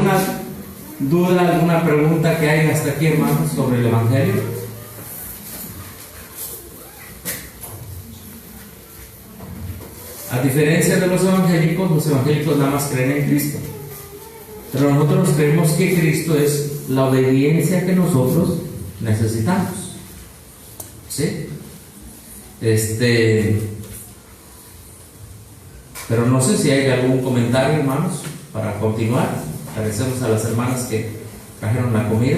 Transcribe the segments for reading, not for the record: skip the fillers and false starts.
¿Alguna duda, alguna pregunta que hay hasta aquí, hermanos, sobre el Evangelio? A diferencia de los evangélicos nada más creen en Cristo. Pero nosotros creemos que Cristo es la obediencia que nosotros necesitamos. ¿Sí? Pero no sé si hay algún comentario, hermanos, para continuar. Agradecemos a las hermanas que trajeron la comida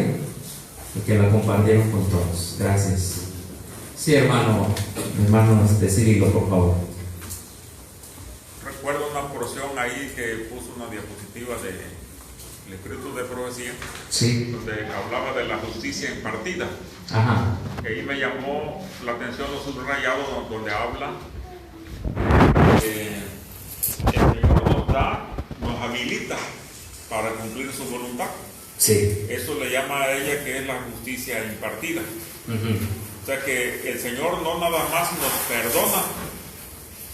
y que la compartieron con todos. Gracias. Sí, hermano Cirilo, por favor. Recuerdo una porción ahí que puso una diapositiva del Espíritu de Profecía, sí, donde hablaba de la justicia impartida. Ajá. Que ahí me llamó la atención lo subrayado, donde habla el Señor nos habilita para cumplir su voluntad. Sí. Eso le llama a ella que es la justicia impartida. O sea que el Señor no nada más nos perdona,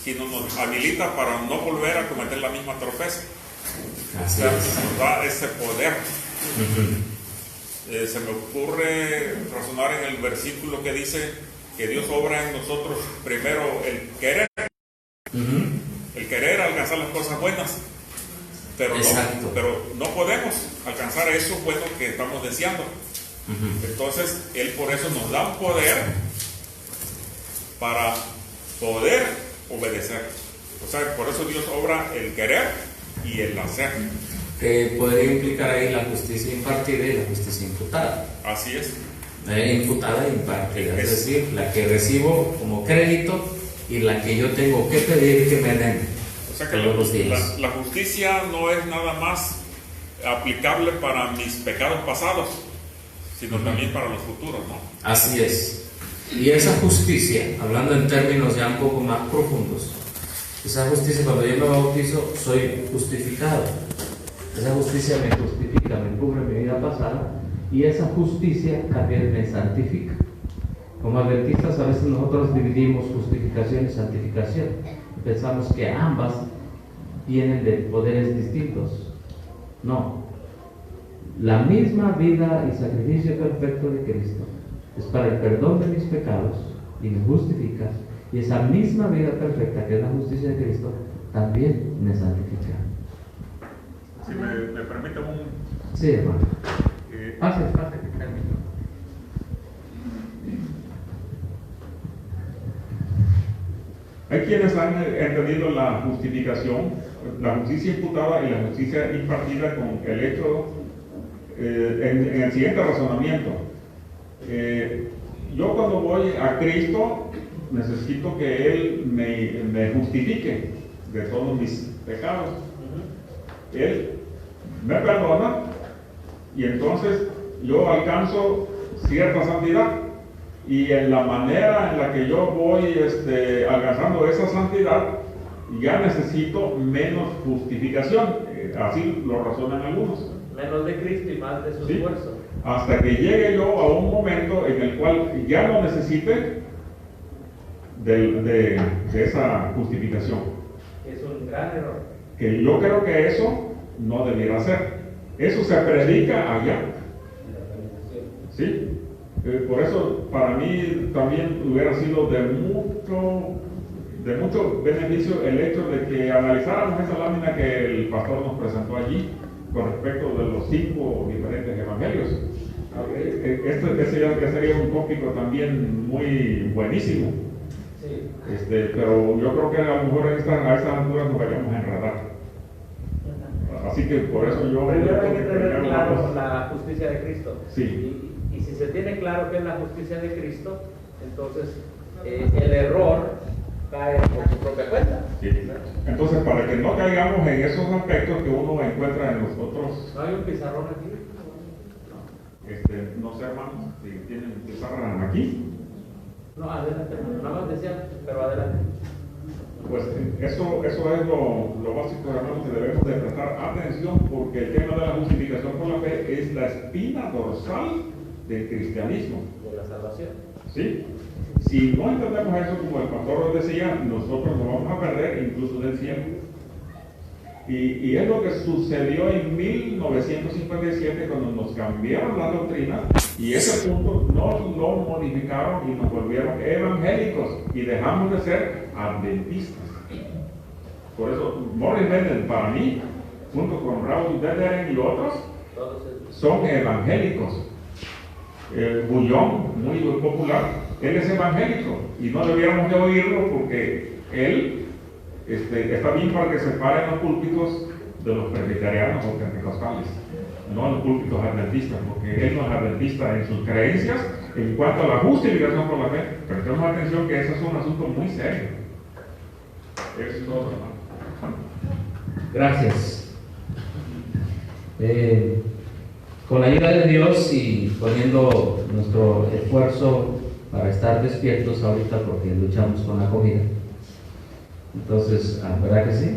sino nos habilita para no volver a cometer la misma torpeza. Así o sea, es. nos da ese poder. Se me ocurre razonar en el versículo que dice que Dios obra en nosotros primero el querer. El querer alcanzar las cosas buenas, pero no podemos alcanzar eso bueno que estamos deseando. Entonces Él por eso nos da un poder para poder obedecer. O sea, por eso Dios obra el querer y el hacer. Que podría implicar ahí la justicia impartida y la justicia imputada. Así es. Imputada e impartida, es decir, la que recibo como crédito y la que yo tengo que pedir que me den. O sea que todos los días. La justicia no es nada más aplicable para mis pecados pasados, sino también para los futuros, ¿no? Así es. Y esa justicia, hablando en términos ya un poco más profundos, esa justicia, cuando yo me bautizo, soy justificado. Esa justicia me justifica, me cubre mi vida pasada, y esa justicia también me santifica. Como adventistas, a veces nosotros dividimos justificación y santificación. Pensamos que ambas vienen de poderes distintos. No. La misma vida y sacrificio perfecto de Cristo es para el perdón de mis pecados y me justifica, y esa misma vida perfecta que es la justicia de Cristo también me santifica. Si me permite un... Sí, hermano. Pase, Hay quienes han entendido la justificación, la justicia imputada y la justicia impartida con el hecho, en el siguiente razonamiento. Yo cuando voy a Cristo necesito que Él me justifique de todos mis pecados. Él me perdona y entonces yo alcanzo cierta santidad, y en la manera en la que yo voy alcanzando esa santidad ya necesito menos justificación. Así lo razonan algunos. Menos de Cristo y más de su esfuerzo. Hasta que llegue yo a un momento en el cual ya no necesite de esa justificación. Es un gran error. Que yo creo que eso no debiera ser. Eso se predica allá. ¿Sí? Por eso para mí también hubiera sido de mucho beneficio el hecho de que analizáramos esa lámina que el pastor nos presentó allí con respecto de los 5 diferentes evangelios. Este sería un tópico también muy buenísimo. Sí. Pero yo creo que a lo mejor a estas alturas nos vayamos a enredar. Así que por eso yo... Primero hay que tener claro la justicia de Cristo. Sí. Y si se tiene claro qué es la justicia de Cristo, entonces el error cae por su propia cuenta. Sí. Entonces, para que no caigamos en esos aspectos que uno encuentra en los otros... ¿No hay un pizarrón aquí? No sé, hermano, si tienen pizarra aquí. No, adelante, nada más decía, pero adelante. Pues eso es lo básico, hermano, que debemos de prestar atención, porque el tema de la justificación por la fe es la espina dorsal del cristianismo. De la salvación. ¿Sí? Si no entendemos eso, como el pastor nos decía, nosotros nos vamos a perder incluso del cielo. Y es lo que sucedió en 1957 cuando nos cambiaron la doctrina y ese punto nos lo modificaron y nos volvieron evangélicos y dejamos de ser adventistas. Por eso, Morris Bender, para mí, junto con Raúl Dederen y otros, son evangélicos. Bullón, muy popular, él es evangélico y no debiéramos de oírlo porque él está bien para que se pare en los púlpitos de los presbiterianos o pentecostales, no en los púlpitos adventistas, porque él no es adventista en sus creencias en cuanto a la justificación por la fe. Prestemos atención que ese es un asunto muy serio. Eso es todo, hermano. Gracias. Con la ayuda de Dios y poniendo nuestro esfuerzo para estar despiertos ahorita porque luchamos con la comida. Entonces, ¿verdad que sí?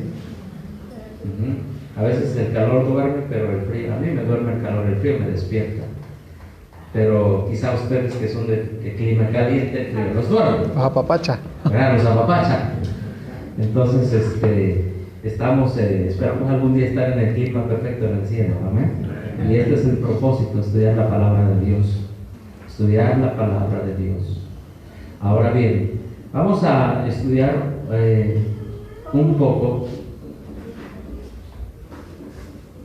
A veces el calor duerme, pero el frío, a mí me duerme el calor, el frío me despierta. Pero quizá ustedes que son de clima caliente, el frío los duerme. Los apapacha. ¿Verdad? Los apapacha. Entonces, esperamos algún día estar en el clima perfecto en el cielo, amén. Y este es el propósito, estudiar la palabra de Dios. Estudiar la palabra de Dios. Ahora bien, vamos a estudiar un poco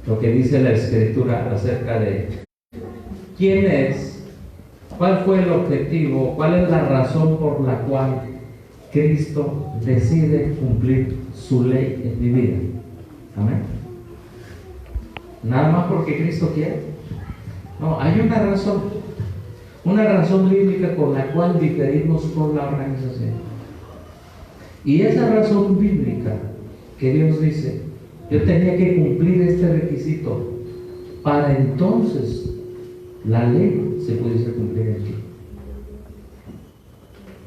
lo que dice la Escritura acerca de quién es, cuál fue el objetivo, cuál es la razón por la cual Cristo decide cumplir su ley en mi vida. Amén. Nada más porque Cristo quiere. No, hay una razón bíblica con la cual diferimos con la organización. Y esa razón bíblica que Dios dice, yo tenía que cumplir este requisito para entonces la ley se pudiese cumplir en ti.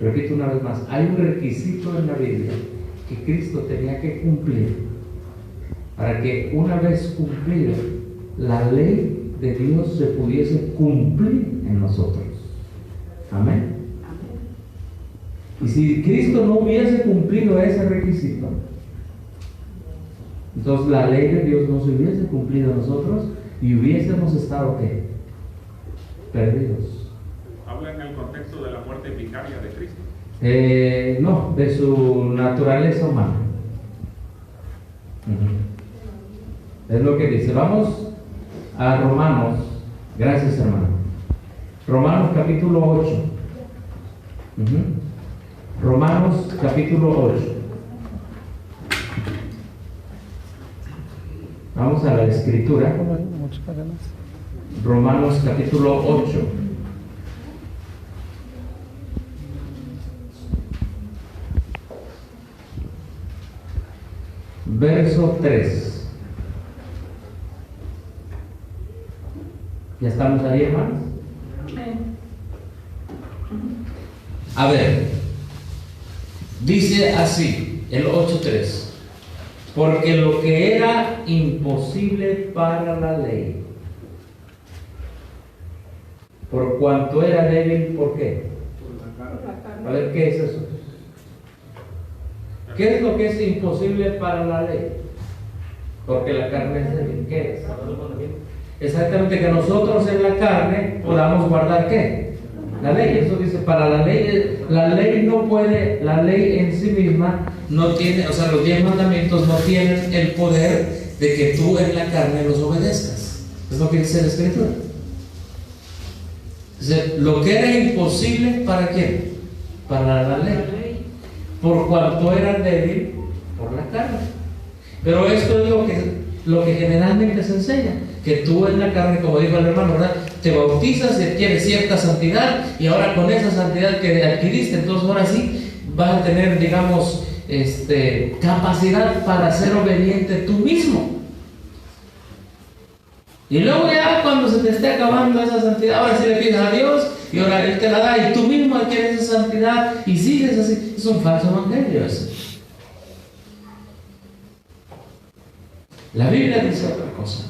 Repito una vez más, hay un requisito en la Biblia que Cristo tenía que cumplir para que una vez cumplida la ley de Dios se pudiese cumplir en nosotros. Amén. Y si Cristo no hubiese cumplido ese requisito, entonces la ley de Dios no se hubiese cumplido en nosotros y hubiésemos estado ¿qué? Perdidos. Habla en el contexto de la muerte vicaria de Cristo. No, de su naturaleza humana. Es lo que dice. Vamos a Romanos. Gracias, hermano. Romanos capítulo 8. Romanos capítulo 8. Vamos a la Escritura. Romanos capítulo 8. Verso 3. ¿Ya estamos ahí, hermanos? A ver, dice así, el 8:3. Porque lo que era imposible para la ley, por cuanto era débil, ¿por qué? A ver, ¿qué es eso? ¿Qué es lo que es imposible para la ley? Porque la carne es débil. ¿Qué es? Exactamente, que nosotros en la carne podamos guardar ¿qué? La ley. Eso dice, para la ley no puede, la ley en sí misma no tiene, o sea, los 10 mandamientos no tienen el poder de que tú en la carne los obedezcas. Es lo que dice la Escritura. Dice, lo que era imposible, ¿para quién? Para la ley. Por cuanto era débil por la carne. Pero esto es lo que generalmente se enseña, que tú en la carne, como dijo el hermano, ¿verdad? Te bautizas y adquieres cierta santidad, y ahora con esa santidad que adquiriste, entonces ahora sí vas a tener, digamos, capacidad para ser obediente tú mismo. Y luego ya cuando se te esté acabando esa santidad, ahora sí le pides a Dios y ahora Él te la da y tú mismo adquieres esa santidad y sigues así. Es un falso evangelio eso. La Biblia dice otra cosa,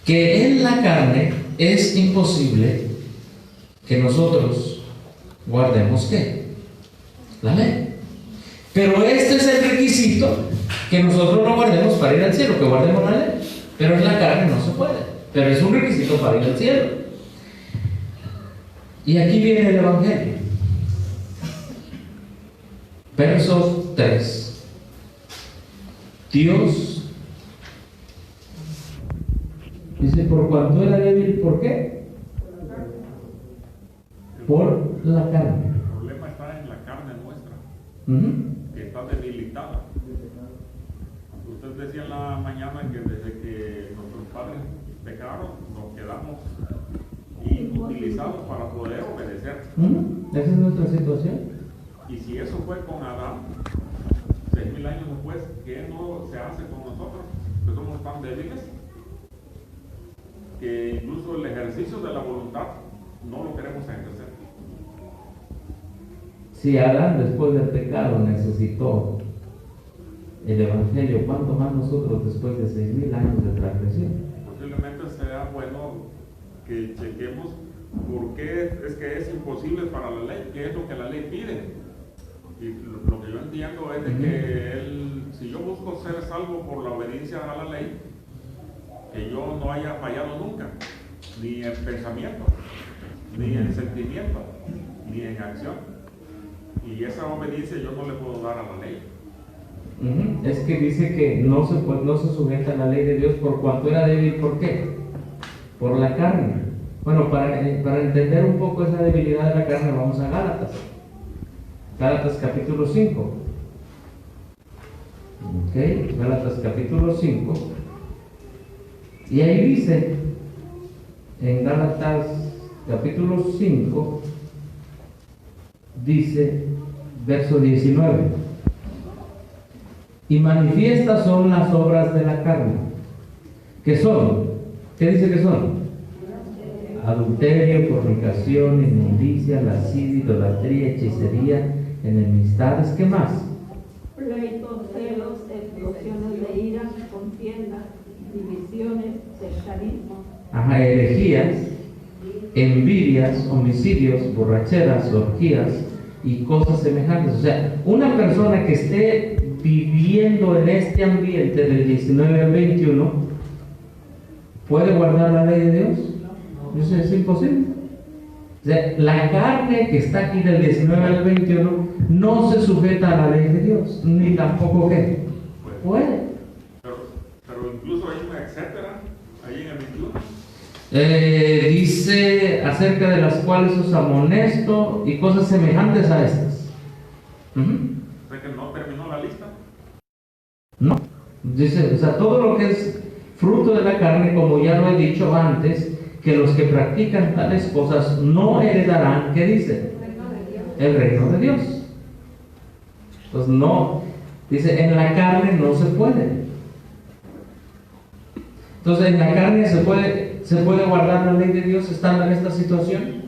que en la carne es imposible que nosotros guardemos ¿qué? La ley. Pero este es el requisito que nosotros lo guardemos para ir al cielo, que guardemos la ley. Pero en la carne no se puede. Pero es un requisito para ir al cielo. Y aquí viene el Evangelio. Versos 3. Dios dice, por cuanto era débil, ¿por qué? Por la carne. El problema está en la carne nuestra, que está debilitada. Usted decía en la mañana que desde que nuestros padres pecaron, nos quedamos inutilizados para poder obedecer. Esa es nuestra situación. Y si eso fue con Adán, 6,000 años después, ¿qué no se hace con nosotros? Que somos tan débiles que incluso el ejercicio de la voluntad no lo queremos ejercer. Si Adán después del pecado necesitó el Evangelio, ¿cuánto más nosotros después de 6,000 años de transgresión? Posiblemente sea bueno que chequemos por qué es que es imposible para la ley, qué es lo que la ley pide. Y lo que yo entiendo es de que si yo busco ser salvo por la obediencia a la ley, que yo no haya fallado nunca, ni en pensamiento, ni en sentimiento, ni en acción. Y esa obediencia yo no le puedo dar a la ley. Es que dice que no se sujeta a la ley de Dios por cuanto era débil. ¿Por qué? Por la carne. Bueno, para entender un poco esa debilidad de la carne, vamos a Gálatas. Gálatas capítulo 5. Gálatas capítulo 5. Y ahí dice, en Gálatas capítulo 5, dice, verso 19. Y manifiestas son las obras de la carne. ¿Qué son? ¿Qué dice que son? Adulterio, fornicación, inmundicia, lascivia, idolatría, hechicería, enemistades. ¿Qué más? Pleitos, celos, explosiones de ira, contiendas, divisiones, sectarismo. Herejías, envidias, homicidios, borracheras, orgías y cosas semejantes. O sea, una persona que esté viviendo en este ambiente del 19 al 21, ¿puede guardar la ley de Dios? Eso es imposible. O sea, la carne que está aquí del 19 al 21 no se sujeta a la ley de Dios, ni tampoco ¿qué? Puede. Pero incluso hay una etcétera, ahí en el 21. Dice acerca de las cuales os amonesto y cosas semejantes a estas. O sea que no terminó la lista. No. Dice, o sea, todo lo que es fruto de la carne, como ya lo he dicho antes, que los que practican tales cosas no heredarán, ¿qué dice? El reino de Dios. Entonces no, dice, en la carne no se puede. Entonces en la carne se puede guardar la ley de Dios estando en esta situación.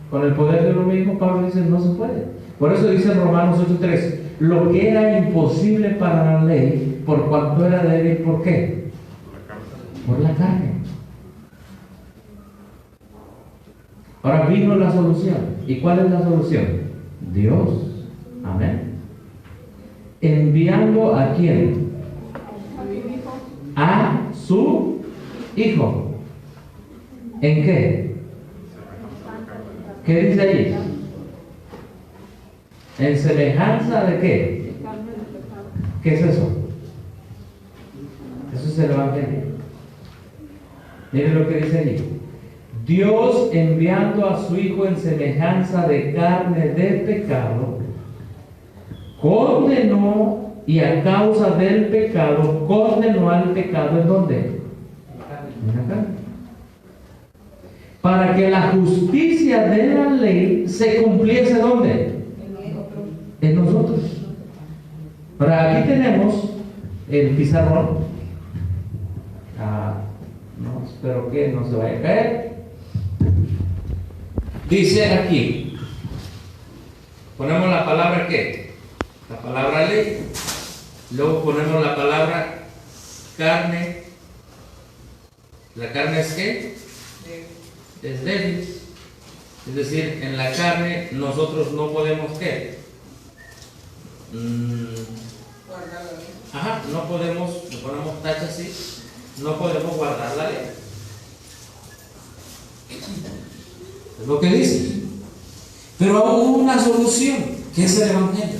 Con el poder de lo mismo, Pablo dice, no se puede. Por eso dice en Romanos 8:3, lo que era imposible para la ley, por cuanto era débil, ¿por qué? Por la carne. Ahora vino la solución. ¿Y cuál es la solución? Dios. Amén. Enviando ¿a quién? A su Hijo. ¿En qué? ¿Qué dice ahí? ¿En semejanza de qué? ¿Qué es eso? Eso es el Evangelio. Miren lo que dice allí. Dios, enviando a su Hijo en semejanza de carne de pecado, condenó, y a causa del pecado condenó al pecado. ¿En dónde? En la carne. Para que la justicia de la ley se cumpliese ¿dónde? En nosotros. Ahora aquí tenemos el pizarrón. No, espero que no se vaya a caer. Dice aquí, ponemos la palabra ¿qué? La palabra ley. Luego ponemos la palabra carne. ¿La carne es qué? Es débil. Es decir, en la carne nosotros no podemos ¿qué? no podemos, le ponemos tacha así, no podemos guardar la ley. Es lo que dice. Pero hubo una solución, que es el Evangelio.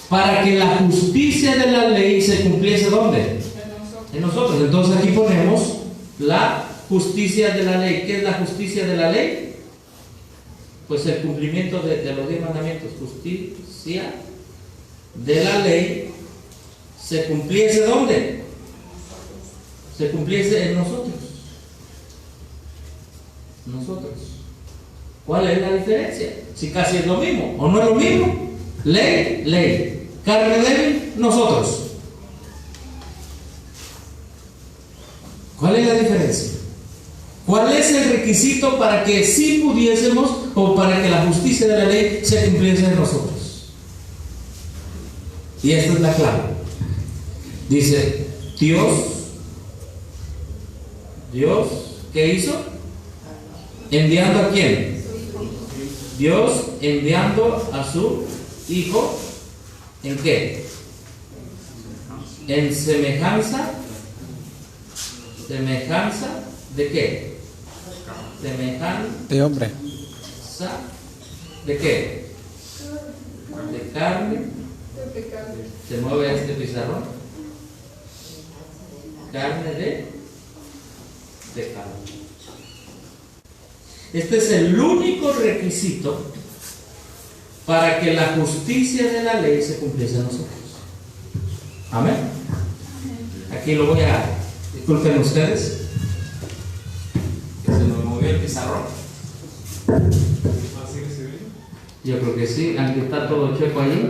Para que la justicia de la ley se cumpliese, ¿dónde? En nosotros. Entonces aquí ponemos la justicia de la ley. ¿Qué es la justicia de la ley? Pues el cumplimiento de los 10 mandamientos. Justicia de la ley se cumpliese, ¿dónde? Se cumpliese en nosotros. Nosotros. ¿Cuál es la diferencia? Si casi es lo mismo, ¿o no es lo mismo? Ley, ley. Carne débil, nosotros. ¿Cuál es la diferencia? ¿Cuál es el requisito para que sí pudiésemos, o para que la justicia de la ley se cumpliese en nosotros? Y esta es la clave. Dice, Dios, ¿qué hizo? ¿Enviando a quién? Dios enviando a su Hijo, ¿en qué? En semejanza ¿de qué? Semejanza de hombre. ¿De qué? De carne. ¿Se mueve este pizarrón? Carne de pecado. Este es el único requisito para que la justicia de la ley se cumpliese en nosotros. Amén. Aquí lo voy a... Disculpen ustedes, que se me movió el pizarrón. Yo creo que sí, aunque está todo chueco allí.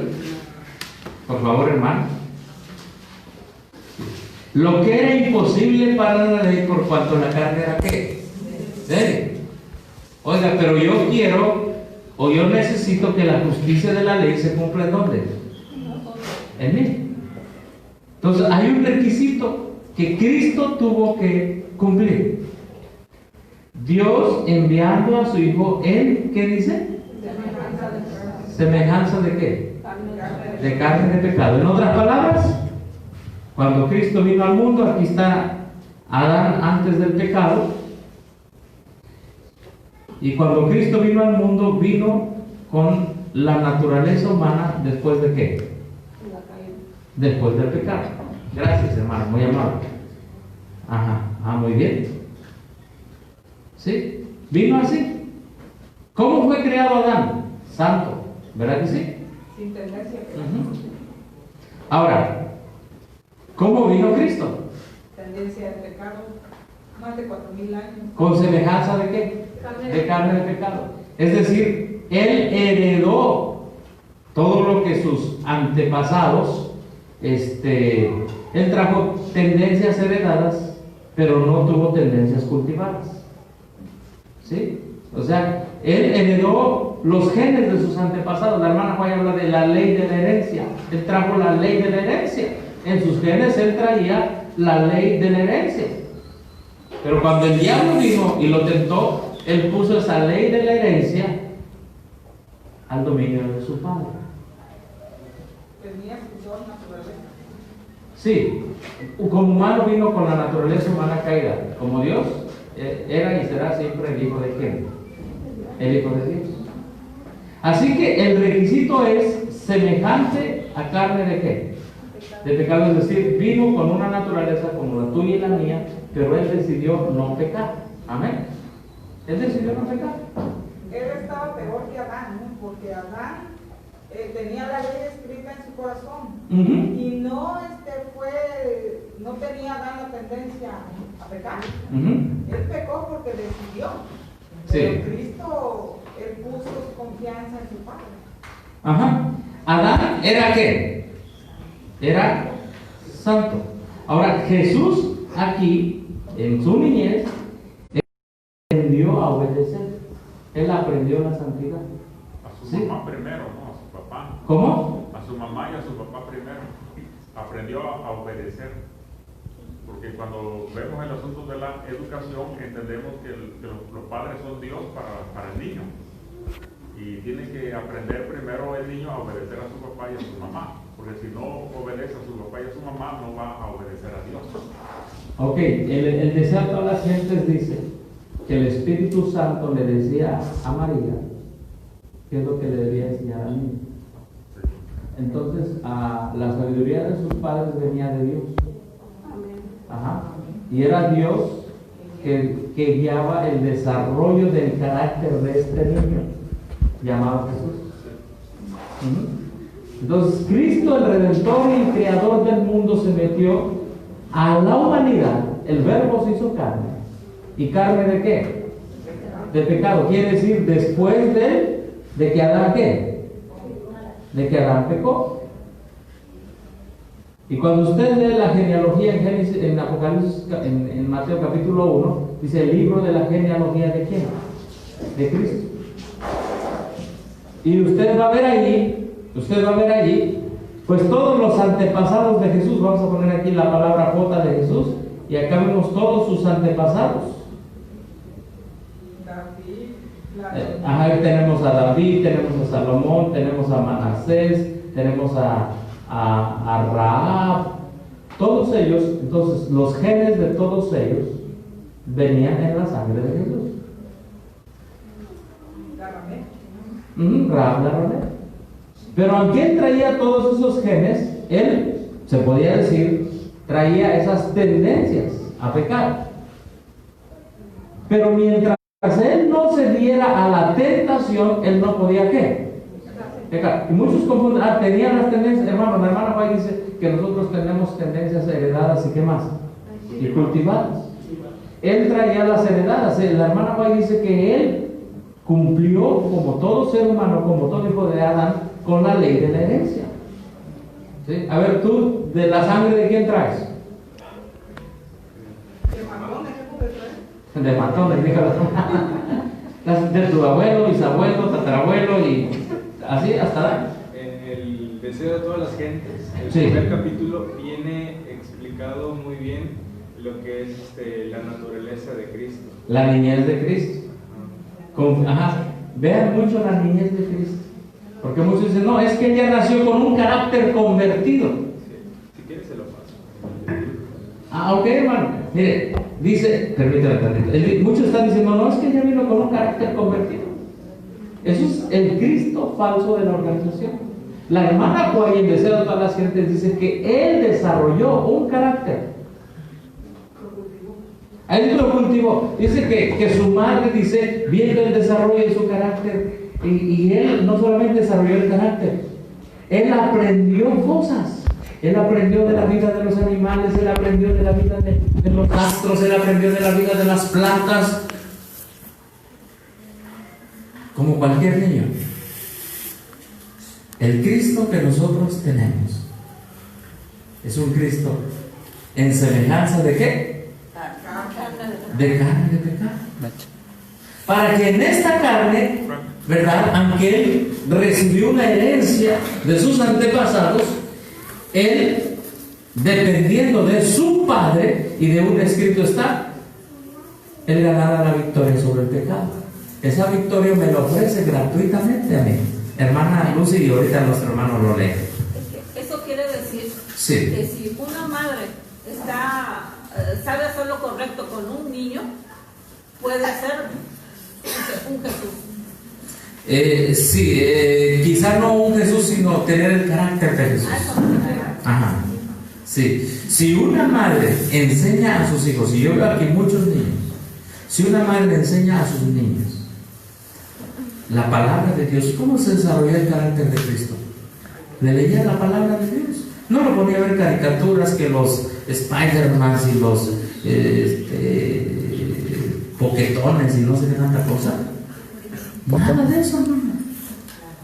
Por favor, hermano. Lo que era imposible para la ley por cuanto la carne era ¿qué? ¿Serio? Oiga, pero yo quiero, o yo necesito que la justicia de la ley se cumpla ¿en dónde? En mí. Entonces hay un requisito que Cristo tuvo que cumplir. Dios enviando a su Hijo en, ¿qué dice? ¿Semejanza de qué? De carne de pecado. En otras palabras, cuando Cristo vino al mundo, aquí está Adán antes del pecado. Y cuando Cristo vino al mundo, vino con la naturaleza humana después de qué? Después del pecado. Gracias, hermano, muy amable. Muy bien. ¿Sí? Vino así. ¿Cómo fue creado Adán? Santo, ¿verdad que sí? Sin tendencia. Ahora, ¿cómo vino Cristo? Tendencia de pecado, más de 4,000 años. ¿Con semejanza de qué? De carne de pecado. Es decir, Él heredó todo lo que sus antepasados, Él trajo tendencias heredadas, pero no tuvo tendencias cultivadas. ¿Sí? O sea, Él heredó los genes de sus antepasados. La hermana Juan habla de la ley de la herencia. Él trajo la ley de la herencia. En sus genes Él traía la ley de la herencia. Pero cuando el diablo vino y lo tentó, Él puso esa ley de la herencia al dominio de su padre. Tenía su dos naturaleza. Sí, como humano vino con la naturaleza humana caída. Como Dios, era y será siempre el Hijo de quién? El Hijo de Dios. Así que el requisito es semejante a carne de qué? De pecado, es decir, vino con una naturaleza como la tuya y la mía, pero Él decidió no pecar. Amén. Él decidió no pecar. Él estaba peor que Adán, ¿no? Porque Adán tenía la ley escrita en su corazón y no no tenía Adán la tendencia a pecar. Él pecó porque decidió. Pero Cristo, Él puso su confianza en su Padre. Adán era ¿qué? Era santo. Ahora Jesús aquí, en su niñez, aprendió a obedecer. Él aprendió la santidad. A su mamá primero, ¿no? A su papá. ¿Cómo? A su mamá y a su papá primero. Aprendió a obedecer. Porque cuando vemos el asunto de la educación, entendemos que los padres son Dios para el niño. Y tiene que aprender primero el niño a obedecer a su papá y a su mamá. Porque si no obedece a su papá y a su mamá, no va a obedecer a Dios. Ok, el deseo de todas las gentes dice que el Espíritu Santo le decía a María qué es lo que le debía enseñar al niño. Entonces, la sabiduría de sus padres venía de Dios. Ajá. Y era Dios que guiaba el desarrollo del carácter de este niño llamado Jesús. Entonces, Cristo, el Redentor y el Creador del mundo, se metió a la humanidad. El Verbo se hizo carne. ¿Y carne de qué? De pecado. Quiere decir, después de que Adán, ¿qué? De que Adán pecó. Y cuando usted lee la genealogía en Génesis, en Apocalipsis, en Mateo capítulo 1, dice el libro de la genealogía de ¿quién? De Cristo. Y usted va a ver allí, pues todos los antepasados de Jesús. Vamos a poner aquí la palabra J de Jesús, y acá vemos todos sus antepasados. Tenemos a David, tenemos a Salomón, tenemos a Manasés, tenemos a Rahab, todos ellos. Entonces los genes de todos ellos venían en la sangre de Jesús. Rahab la ramera. Pero aunque él traía todos esos genes, él, se podía decir, traía esas tendencias a pecar. Pero mientras él no se diera a la tentación, él no podía ¿qué? Pecar. Y muchos confunden, tenía las tendencias. Hermano, la hermana White dice que nosotros tenemos tendencias heredadas y ¿qué más? Y cultivadas. Él traía las heredadas. La hermana White dice que él cumplió, como todo ser humano, como todo hijo de Adán, con la ley de la herencia. ¿Sí? A ver, tú, ¿de la sangre de quién traes? De matones, dígalo. De tu abuelo, bisabuelo, tatarabuelo y así hasta dar. En el deseo de todas las gentes, el Sí. primer capítulo viene explicado muy bien lo que es la naturaleza de Cristo. La niñez de Cristo. Vean mucho la niñez de Cristo. Porque muchos dicen, no, es que ella nació con un carácter convertido. Sí. Si quieres se lo paso. Ok, hermano. Mire, dice, permítame tantito. Muchos están diciendo, no, es que ella vino con un carácter convertido. Eso es el Cristo falso de la organización. La hermana White, en Deseo de todas las gentes, dice que él desarrolló un carácter. Él lo cultivó. Dice que su madre, dice, viendo el desarrollo de su carácter, y él no solamente desarrolló el carácter, él aprendió cosas. Él aprendió de la vida de los animales, él aprendió de la vida de los astros, él aprendió de la vida de las plantas, como cualquier niño. El Cristo que nosotros tenemos es un Cristo en semejanza de ¿qué? De carne de pecado. Para que en esta carne, ¿verdad? Aunque él recibió una herencia de sus antepasados, él, dependiendo de su padre, y de un escrito está, él ganará la victoria sobre el pecado. Esa victoria me la ofrece gratuitamente a mí, hermana Lucy, y ahorita nuestro hermano lo lee. Eso quiere decir Sí. que si una madre sabe hacer lo correcto con un niño, puede ser un Jesús. Quizá no un Jesús, sino tener el carácter de Jesús. Ajá. Sí. Si una madre enseña a sus hijos, y yo veo aquí muchos niños, si una madre enseña a sus niños la palabra de Dios, ¿cómo se desarrolló el carácter de Cristo? Le leía la palabra de Dios. No lo ponía a ver caricaturas que los Spider-Man y los poquetones y no sé qué tanta cosa. Nada de eso, hermano.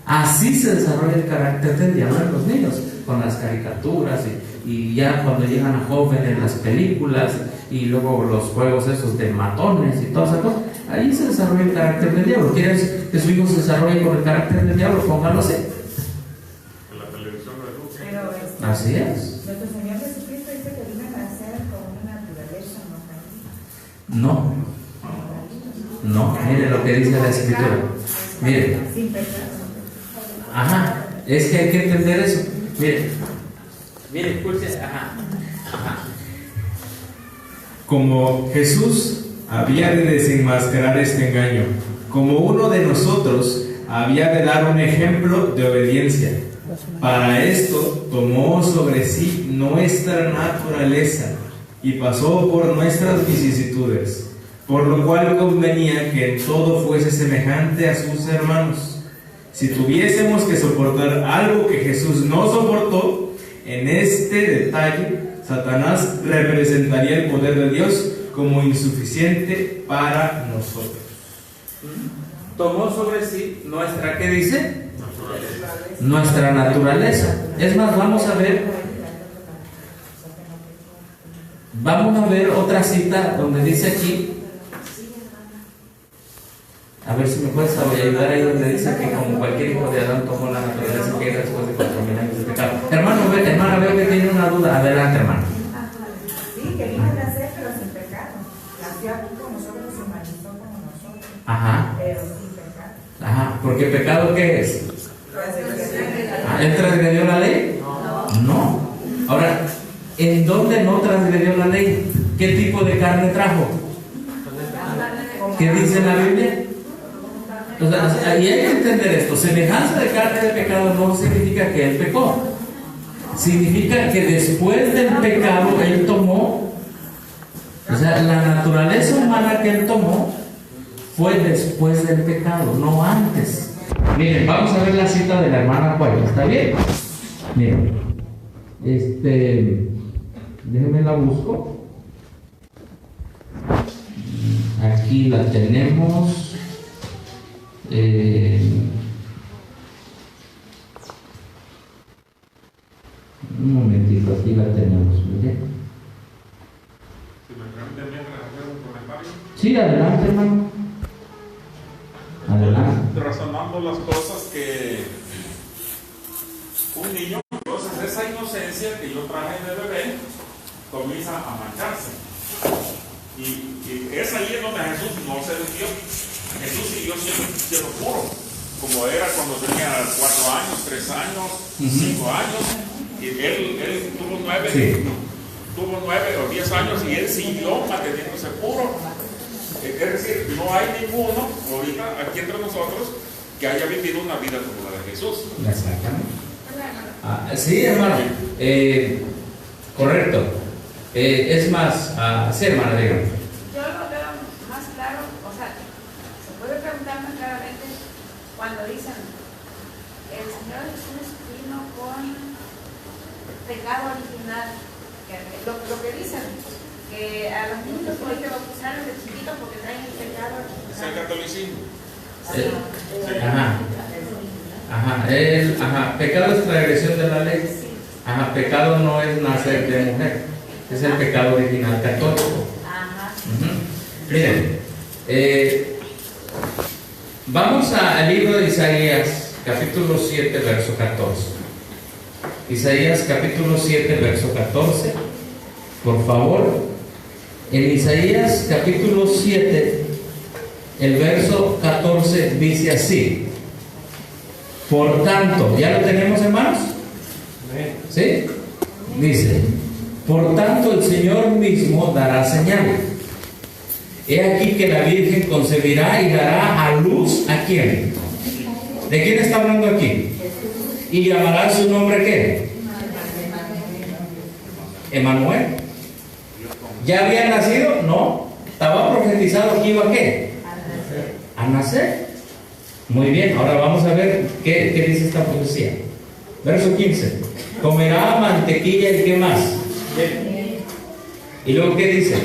Así se desarrolla el carácter del diablo en los niños, con las caricaturas y ya cuando llegan a jóvenes las películas y luego los juegos esos de matones y todas esas cosas. Ahí se desarrolla el carácter del diablo. ¿Quieres que su hijo se desarrolle con el carácter del diablo? Póngalo así. En la televisión no es luz. Pero Así es. nuestro Señor Jesucristo dice que vino a nacer con una naturaleza mortal. No, mire lo que dice la Escritura. Mire. Sin pecado. Ajá, es que hay que entender eso. Mire, Mire, escuche, ajá. Como Jesús había de desenmascarar este engaño, como uno de nosotros había de dar un ejemplo de obediencia. Para esto tomó sobre sí nuestra naturaleza y pasó por nuestras vicisitudes, por lo cual convenía que en todo fuese semejante a sus hermanos. Si tuviésemos que soportar algo que Jesús no soportó, en este detalle Satanás representaría el poder de Dios como insuficiente para nosotros. Tomó sobre sí nuestra, ¿qué dice? Nuestra naturaleza. Es más, vamos a ver otra cita donde dice aquí, a ver si me puedes ayudar ahí donde dice que como cualquier hijo de Adán tomó la naturaleza que era después de 4,000 años de pecado. Hermana, veo que tiene una duda. Adelante, hermano. Sí, que vino a nacer pero sin pecado. Nació aquí con nosotros, se humanizó como nosotros. Ajá. Pero sin pecado. Ajá, porque pecado ¿qué es? ¿Él transgredió la ley? No. Ahora, ¿en dónde no transgredió la ley? ¿Qué tipo de carne trajo? ¿Qué dice la Biblia? Entonces, ahí hay que entender esto. Semejanza de carne de pecado no significa que él pecó. Significa que después del pecado él tomó, o sea, la naturaleza humana que él tomó fue después del pecado, no antes. Miren, vamos a ver la cita de la hermana Juárez, ¿está bien? Miren, déjenme la busco. Aquí la tenemos. Un momentito, aquí la tenemos, ¿bien? Si me permiten mientras hacer un comentario. Sí, adelante, hermano. Adelante. Razonando las cosas que un niño, entonces esa inocencia que yo traje de bebé comienza a mancharse. Y es ahí en donde Jesús no se desvió. Jesús siguió siendo puro, como era cuando tenía 4 años, 3 años, 5 años. Y él tuvo 9 o 10 años y él siguió manteniéndose puro. Es decir, no hay ninguno ahorita aquí entre nosotros que haya vivido una vida como la de Jesús. Exactamente. Sí, hermano. Correcto. Es más, sí, hermana, dígame. Yo lo veo más claro, o sea, se puede preguntar más claramente cuando dicen el Señor Jesús vino con pecado original, lo que dicen, que a los niños no hay que bautizar de chiquitos porque traen el pecado original. Es el catolicismo. Pecado es transgresión de la ley. Ajá, pecado no es nacer de mujer, es el pecado original católico. Miren, vamos al libro de Isaías, capítulo 7, verso 14. Isaías capítulo 7, verso 14. Por favor, en Isaías capítulo 7, el verso 14 dice así. Por tanto, ¿ya lo tenemos, hermanos? ¿Sí? Dice, por tanto el Señor mismo dará señal. He aquí que la Virgen concebirá y dará a luz ¿a quién? ¿De quién está hablando aquí? Y llamará su nombre ¿qué? Emanuel. ¿Ya había nacido? No. Estaba profetizado que iba ¿a qué? A nacer. Muy bien, ahora vamos a ver qué dice esta profecía. Verso 15. Comerá mantequilla y ¿qué más? Y luego ¿qué dice?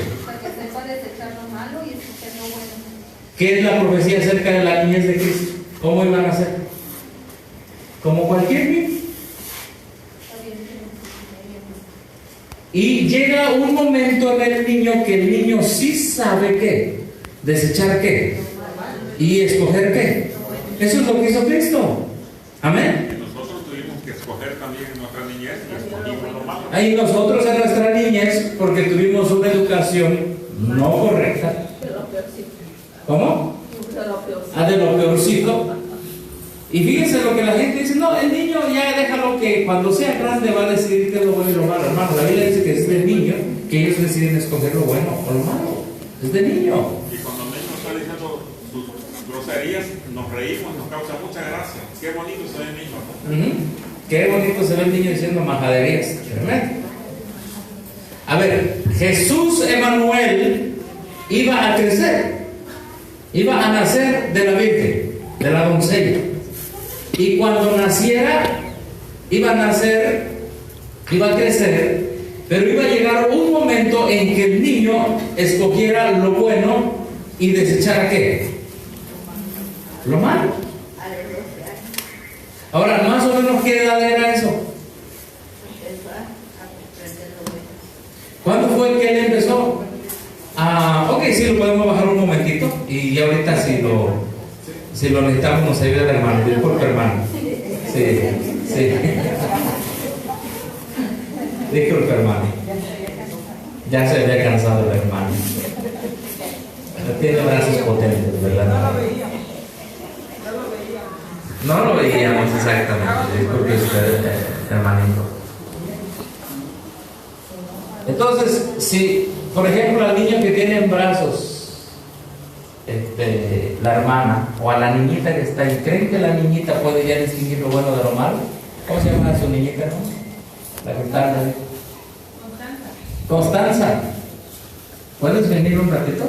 ¿Qué es la profecía acerca de la niñez de Cristo? ¿Cómo iban a ser? Como cualquier niño. Y llega un momento en el niño que el niño sí sabe qué, desechar qué y escoger qué. Eso es lo que hizo Cristo. Amén. Y nosotros tuvimos que escoger también en nuestra niñez y escogimos lo malo. Ahí nosotros en nuestra niñez, porque tuvimos una educación no correcta. ¿Cómo? De lo peorcito. Y fíjense lo que la gente dice, no, el niño ya déjalo que cuando sea grande va a decidir qué es lo bueno y lo malo. Hermano, la Biblia dice que es del niño que ellos deciden escoger lo bueno o lo malo. Es de niño. Y cuando el niño está diciendo sus groserías, nos reímos, nos causa mucha gracia. Qué bonito se ve el niño, ¿no? Qué bonito se ve el niño diciendo majaderías. Tremendo. A ver, Jesús Emanuel iba a crecer, iba a nacer de la Virgen, de la doncella. Y cuando naciera, iba a crecer, pero iba a llegar un momento en que el niño escogiera lo bueno y desechara ¿qué? Lo malo. Ahora, más o menos, ¿qué edad era eso? ¿Cuándo fue que él empezó? Ok, sí, lo podemos bajar un momentito. Y ahorita si lo necesitamos nos ayuda el hermano. Disculpe, hermano. Sí. Disculpe, hermano. Ya se había cansado el hermano. Tiene brazos potentes, ¿verdad? No lo veíamos exactamente. Disculpe usted, hermanito. Entonces, si, por ejemplo, al niño que tiene en brazos la hermana o a la niñita que está ahí, ¿creen que la niñita puede ya distinguir lo bueno de lo malo? ¿Cómo se llama su niñita, no? La que está ahí. Constanza. ¿Puedes venir un ratito?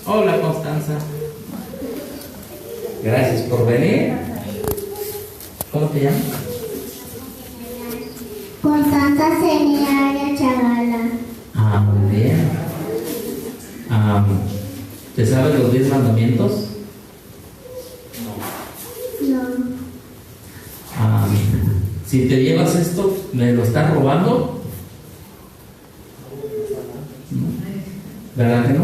Hola, Constanza. Gracias por venir. ¿Cómo te llamas? Constanza Celia Chavala. Muy bien. ¿Te sabes los 10 mandamientos? No. Si te llevas esto, ¿me lo estás robando? ¿Verdad que no?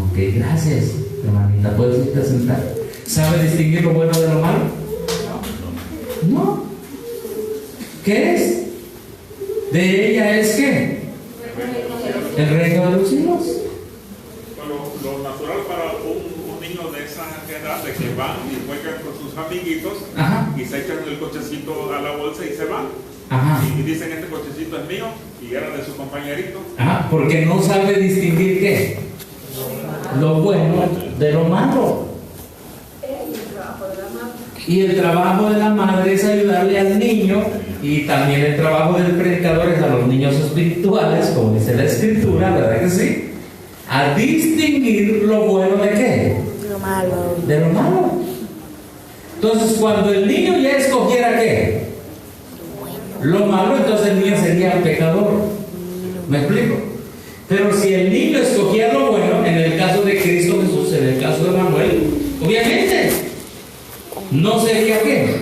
Ok, gracias, hermanita. ¿Puedes irte a sentar? ¿Sabe distinguir lo bueno de lo malo? No. ¿Qué es? De ella es ¿qué? El reino de los cielos. Bueno, lo natural para un niño de esa edad, de que van y juegan con sus amiguitos, Ajá. y se echan el cochecito a la bolsa y se van. Ajá. Y dicen, este cochecito es mío, y era de su compañerito. Ajá, porque no sabe distinguir ¿qué? Lo bueno de lo malo. Y el trabajo de la madre es ayudarle al niño, y también el trabajo del predicador es a los niños espirituales, como dice la escritura, ¿verdad que sí? A distinguir lo bueno de qué? Lo malo. De lo malo. Entonces, cuando el niño ya escogiera qué? Lo malo, entonces el niño sería pecador. ¿Me explico? Pero si el niño escogía lo bueno, en el caso de Cristo Jesús, en el caso de Manuel, obviamente no sería qué,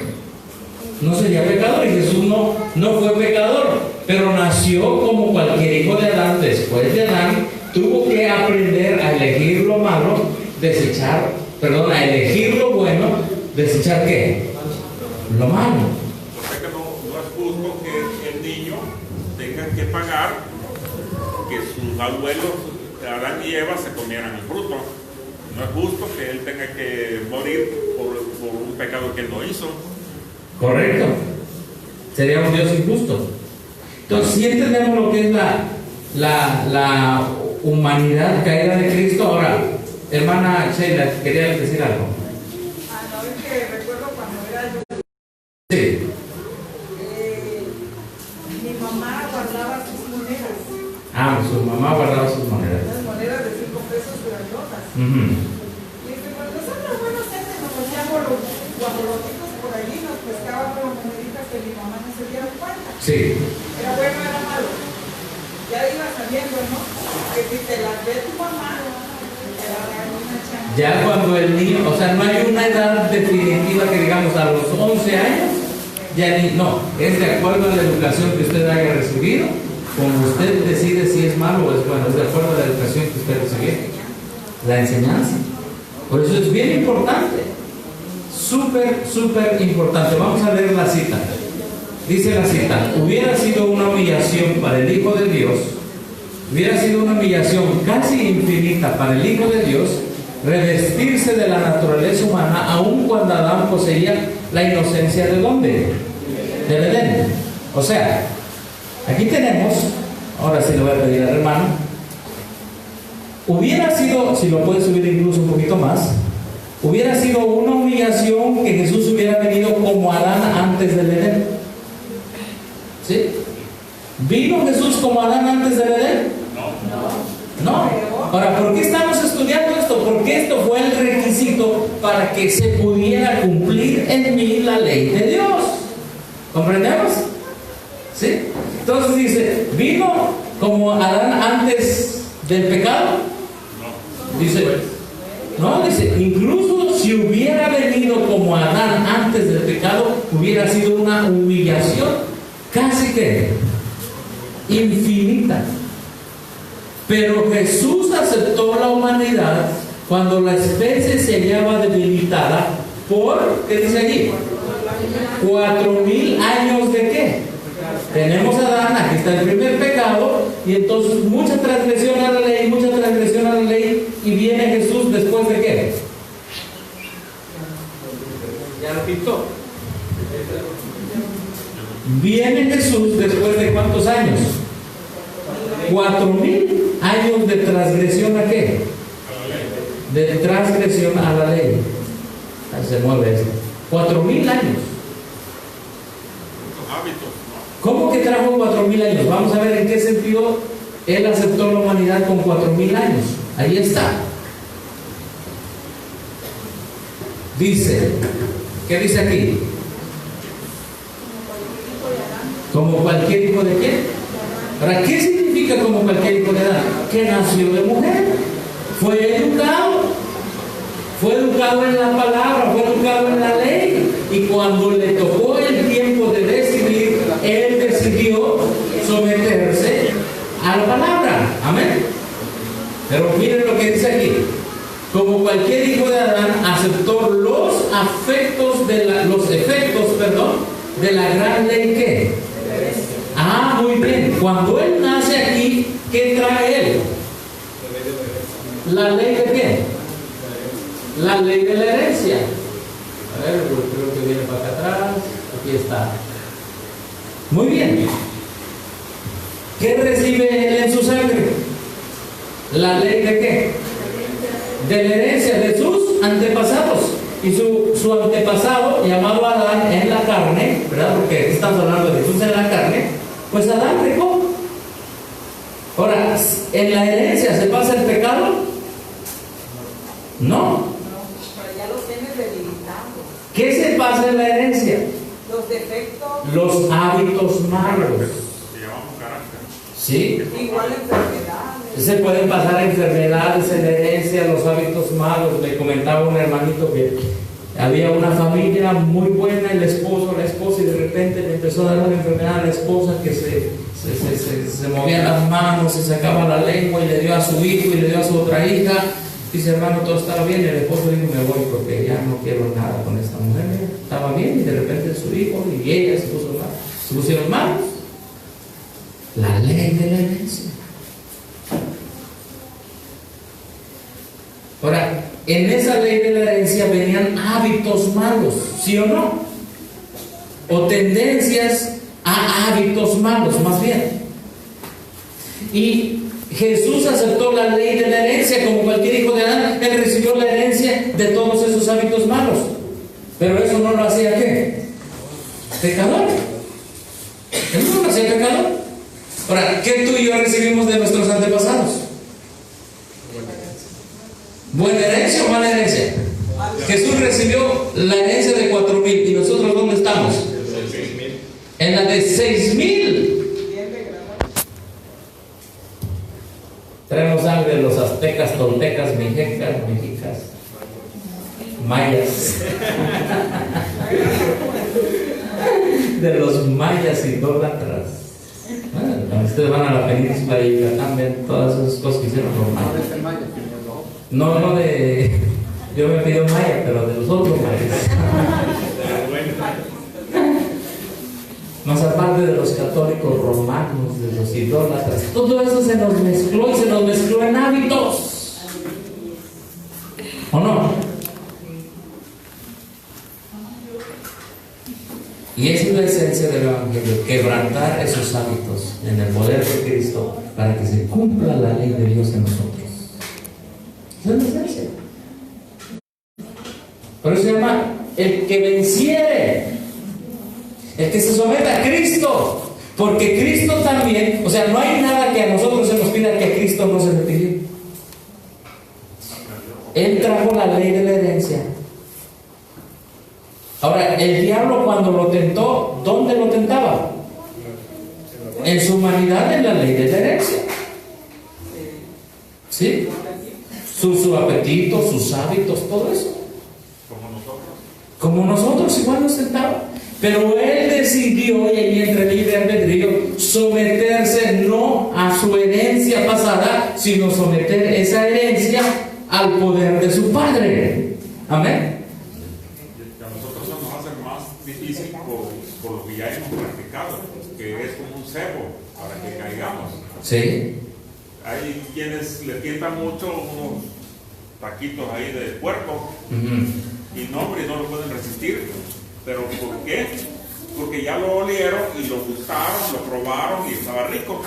no sería pecador. Y Jesús no fue pecador, pero nació como cualquier hijo de Adán. Después de Adán tuvo que aprender a elegir lo malo, a elegir lo bueno, desechar qué, lo malo. O sea que no es justo que el niño tenga que pagar que sus abuelos Adán y Eva se comieran el fruto. No es justo que él tenga que morir por un pecado que él no hizo. Correcto. Sería un Dios injusto. Entonces, si entendemos lo que es la humanidad caída de Cristo. Ahora, hermana Sheila, quería decir algo. No, es que recuerdo cuando era yo. Sí. Mi mamá guardaba sus monedas. Su mamá guardaba sus monedas. Las monedas de 5 pesos grandotas. Y cuando nosotros buenos gente nos hacíamos los guajolotitos por allí, nos pescábamos las moneditas que mi mamá no se diera cuenta. Sí. Era bueno, era malo. Ya iba sabiendo, ¿no? Que si te las ve tu mamá, te la dan una chamba. Ya cuando el niño, o sea, no hay una edad definitiva que digamos a los 11 años, ya no, es de acuerdo a la educación que usted haya recibido, como usted decide si es malo o es bueno, es de acuerdo a la educación que usted recibió, la enseñanza. Por eso es bien importante, súper importante. Vamos a leer la cita. Dice la cita: hubiera sido una humillación para el Hijo de Dios, hubiera sido una humillación casi infinita para el Hijo de Dios revestirse de la naturaleza humana, aun cuando Adán poseía la inocencia de ¿dónde? Del Edén. O sea, aquí tenemos, ahora sí le voy a pedir al hermano, hubiera sido, si lo puede subir incluso un poquito más, hubiera sido una humillación que Jesús hubiera venido como Adán antes del Edén. ¿Sí? ¿Vino Jesús como Adán antes del Edén? No. Ahora, ¿por qué estamos estudiando esto? Porque esto fue el requisito para que se pudiera cumplir en mí la ley de Dios. ¿Comprendemos? ¿Sí? Entonces dice, ¿vino como Adán antes del pecado? Dice, no, dice, incluso si hubiera venido como Adán antes del pecado, hubiera sido una humillación casi que infinita. Pero Jesús aceptó la humanidad cuando la especie se hallaba debilitada por, ¿qué dice allí? 4,000 años de qué? Tenemos a Adán, aquí está el primer pecado, y entonces mucha transgresión a la ley, mucha transgresión a la ley, y viene Jesús después de qué? Ya lo pintó. Viene Jesús después de ¿cuántos años? 4,000 años de transgresión a qué? De transgresión a la ley. Ahí se mueve esto. 4,000 años. ¿Cómo que trajo 4,000 años? Vamos a ver en qué sentido Él aceptó la humanidad con 4,000 años. Ahí está. Dice, ¿qué dice aquí? Como cualquier hijo de quién. ¿Para qué significa como cualquier hijo de Adán? Que nació de mujer, fue educado en la palabra, fue educado en la ley, y cuando le tocó el tiempo de decidir, él decidió someterse a la palabra. Amén. Pero miren lo que dice aquí: como cualquier hijo de Adán aceptó los efectos de la gran ley. ¿Qué? Ah, muy bien. Cuando él nace aquí, ¿qué trae él? ¿La ley de qué? La ley de la herencia. A ver, creo que viene para acá atrás. Aquí está. Muy bien. ¿Qué recibe él en su sangre? ¿La ley de qué? De la herencia de sus antepasados. Y su antepasado, llamado Adán en la carne, ¿verdad? Porque aquí estamos hablando de Jesús en la carne, pues Adán pecó. Ahora, ¿en la herencia se pasa el pecado? No. Pero ya los tienes debilitados. ¿Qué se pasa en la herencia? Los defectos. Los hábitos malos. ¿Sí? Igual enfermedades. Se pueden pasar enfermedades en la herencia, los hábitos malos. Le comentaba un hermanito que había una familia muy buena, el esposo, la esposa, y de repente le empezó a dar una enfermedad a la esposa que se movía las manos, se sacaba la lengua, y le dio a su hijo y le dio a su otra hija. Dice, hermano, todo estaba bien, y el esposo dijo, me voy porque ya no quiero nada con esta mujer. Estaba bien, y de repente su hijo y ella se pusieron malos. La ley de la herencia. Ahora, en esa ley de la herencia venían hábitos malos, ¿sí o no? O tendencias a hábitos malos, más bien. Y Jesús aceptó la ley de la herencia como cualquier hijo de Adán. Él recibió la herencia de todos esos hábitos malos. Pero eso no lo hacía ¿qué? Pecador. Eso no lo hacía pecador. Ahora, ¿qué tú y yo recibimos de nuestros antepasados? ¿Buena herencia o mala herencia? Jesús recibió la herencia de 4,000. ¿Y nosotros dónde estamos? En la de 6,000. Traemos sangre de los aztecas, toltecas, mexicas, mayas. De los mayas idólatras. Cuando ustedes van a la península de Yucatán, ven todas esas cosas que hicieron los mayas. No de. Yo me pido maya, pero de los otros mayas. Más católicos romanos, de los idólatras, todo eso se nos mezcló y se nos mezcló en hábitos. ¿O no? Y esa es la esencia del Evangelio, quebrantar esos hábitos en el poder de Cristo para que se cumpla la ley de Dios en nosotros. Esa es la esencia. Por eso se llama el que venciere, el que se someta a Cristo, porque Cristo también, o sea, no hay nada que a nosotros se nos pida que a Cristo no se le pidió. Él trajo la ley de la herencia. Ahora, el diablo cuando lo tentó, ¿dónde lo tentaba? En su humanidad, en la ley de la herencia. ¿Sí? Su apetito, sus hábitos, todo eso. Como nosotros, igual nos tentaba. Pero él decidió, y ahí entre libre albedrío, someterse no a su herencia pasada, sino someter esa herencia al poder de su padre. Amén. Difícil por lo que ya hemos practicado, que es como un cebo para que caigamos. Sí. Hay quienes le tientan mucho unos taquitos ahí de puerco y no lo pueden resistir. ¿Pero por qué? Porque ya lo olieron y lo gustaron, lo probaron y estaba rico.